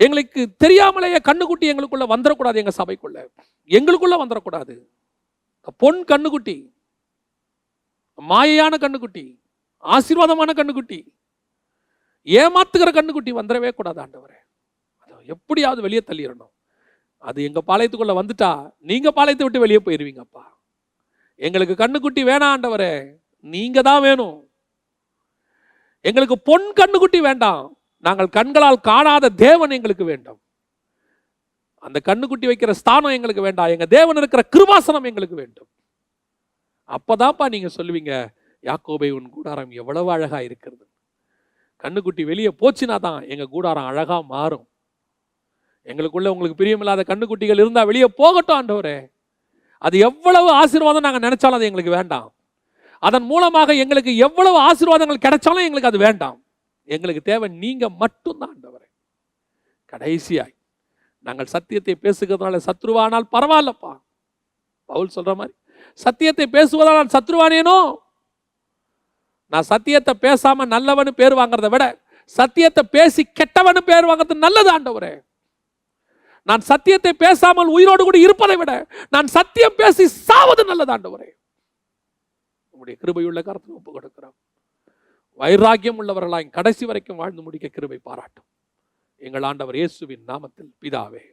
எங்களுக்கு தெரியாமலேயே கண்ணுக்குட்டி எங்களுக்குள்ள வந்துடக்கூடாது. எங்க சபைக்குள்ள எங்களுக்குள்ள வந்துடக்கூடாது. பொன் கண்ணுக்குட்டி, மாயையான கண்ணுக்குட்டி, ஆசீர்வாதமான கண்ணுக்குட்டி, ஏமாத்துகிற கண்ணுக்குட்டி வந்துடவே கூடாது ஆண்டவரே. எப்படியாவது வெளியே தள்ளிடணும். அது எங்க பாளையத்துக்குள்ள வந்துட்டா நீங்க பாளையத்தை விட்டு வெளியே போயிருவீங்கப்பா. எங்களுக்கு கண்ணுக்குட்டி வேணாம் ஆண்டவரே, நீங்க தான் வேணும். எங்களுக்கு பொன் கண்ணுக்குட்டி வேண்டாம், நாங்கள் கண்களால் காணாத தேவன் எங்களுக்கு வேண்டும். அந்த கண்ணுக்குட்டி வைக்கிற ஸ்தானம் எங்களுக்கு வேண்டாம், எங்க தேவன் இருக்கிற கிருபாசனம் எங்களுக்கு வேண்டும். அப்பதான்ப்பா நீங்க சொல்லுவீங்க, யாக்கோபே உன் கூடாரம் எவ்வளவு அழகா இருக்கிறது. கண்ணுக்குட்டி வெளியே போச்சுனா தான் எங்க கூடாரம் அழகா மாறும். எங்களுக்குள்ள உங்களுக்கு பிரியமில்லாத கண்ணுக்குட்டிகள் இருந்தா வெளியே போகட்டும் ஆண்டவரே. அது எவ்வளவு ஆசீர்வாதம் நாங்கள் நினைச்சாலும் அது எங்களுக்கு வேண்டாம். அதன் மூலமாக எங்களுக்கு எவ்வளவு ஆசீர்வாதங்கள் கிடைச்சாலும் எங்களுக்கு அது வேண்டாம். எங்களுக்கு தேவை நீங்க மட்டும்தான் ஆண்டவரே. கடைசியாய் நாங்கள் சத்தியத்தை பேசுகிறதுனால சத்ருவானால் பரவாயில்லப்பா. பவுல் சொல்ற மாதிரி, சத்தியத்தை பேசுவதால் நான் சத்ருவானேனோ? நான் சத்தியத்தை பேசாம நல்லவனு பேர் வாங்குறத விட சத்தியத்தை பேசி கெட்டவனு பேர் வாங்குறது நல்லது ஆண்டவரே. நான் சத்தியத்தை பேசாமல் உயிரோடு கூட இருப்பதை விட நான் சத்தியம் பேசி சாவது நல்லது ஆண்டவரே. உம்முடைய கிருபையுள்ள கரத்தில் ஒப்பு கொடுக்கிறோம். வைராக்கியம் உள்ளவர்களாய் கடைசி வரைக்கும் வாழ்ந்து முடிக்க கிருபை பாராட்டும். எங்கள் ஆண்டவர் இயேசுவின் நாமத்தில் பிதாவே.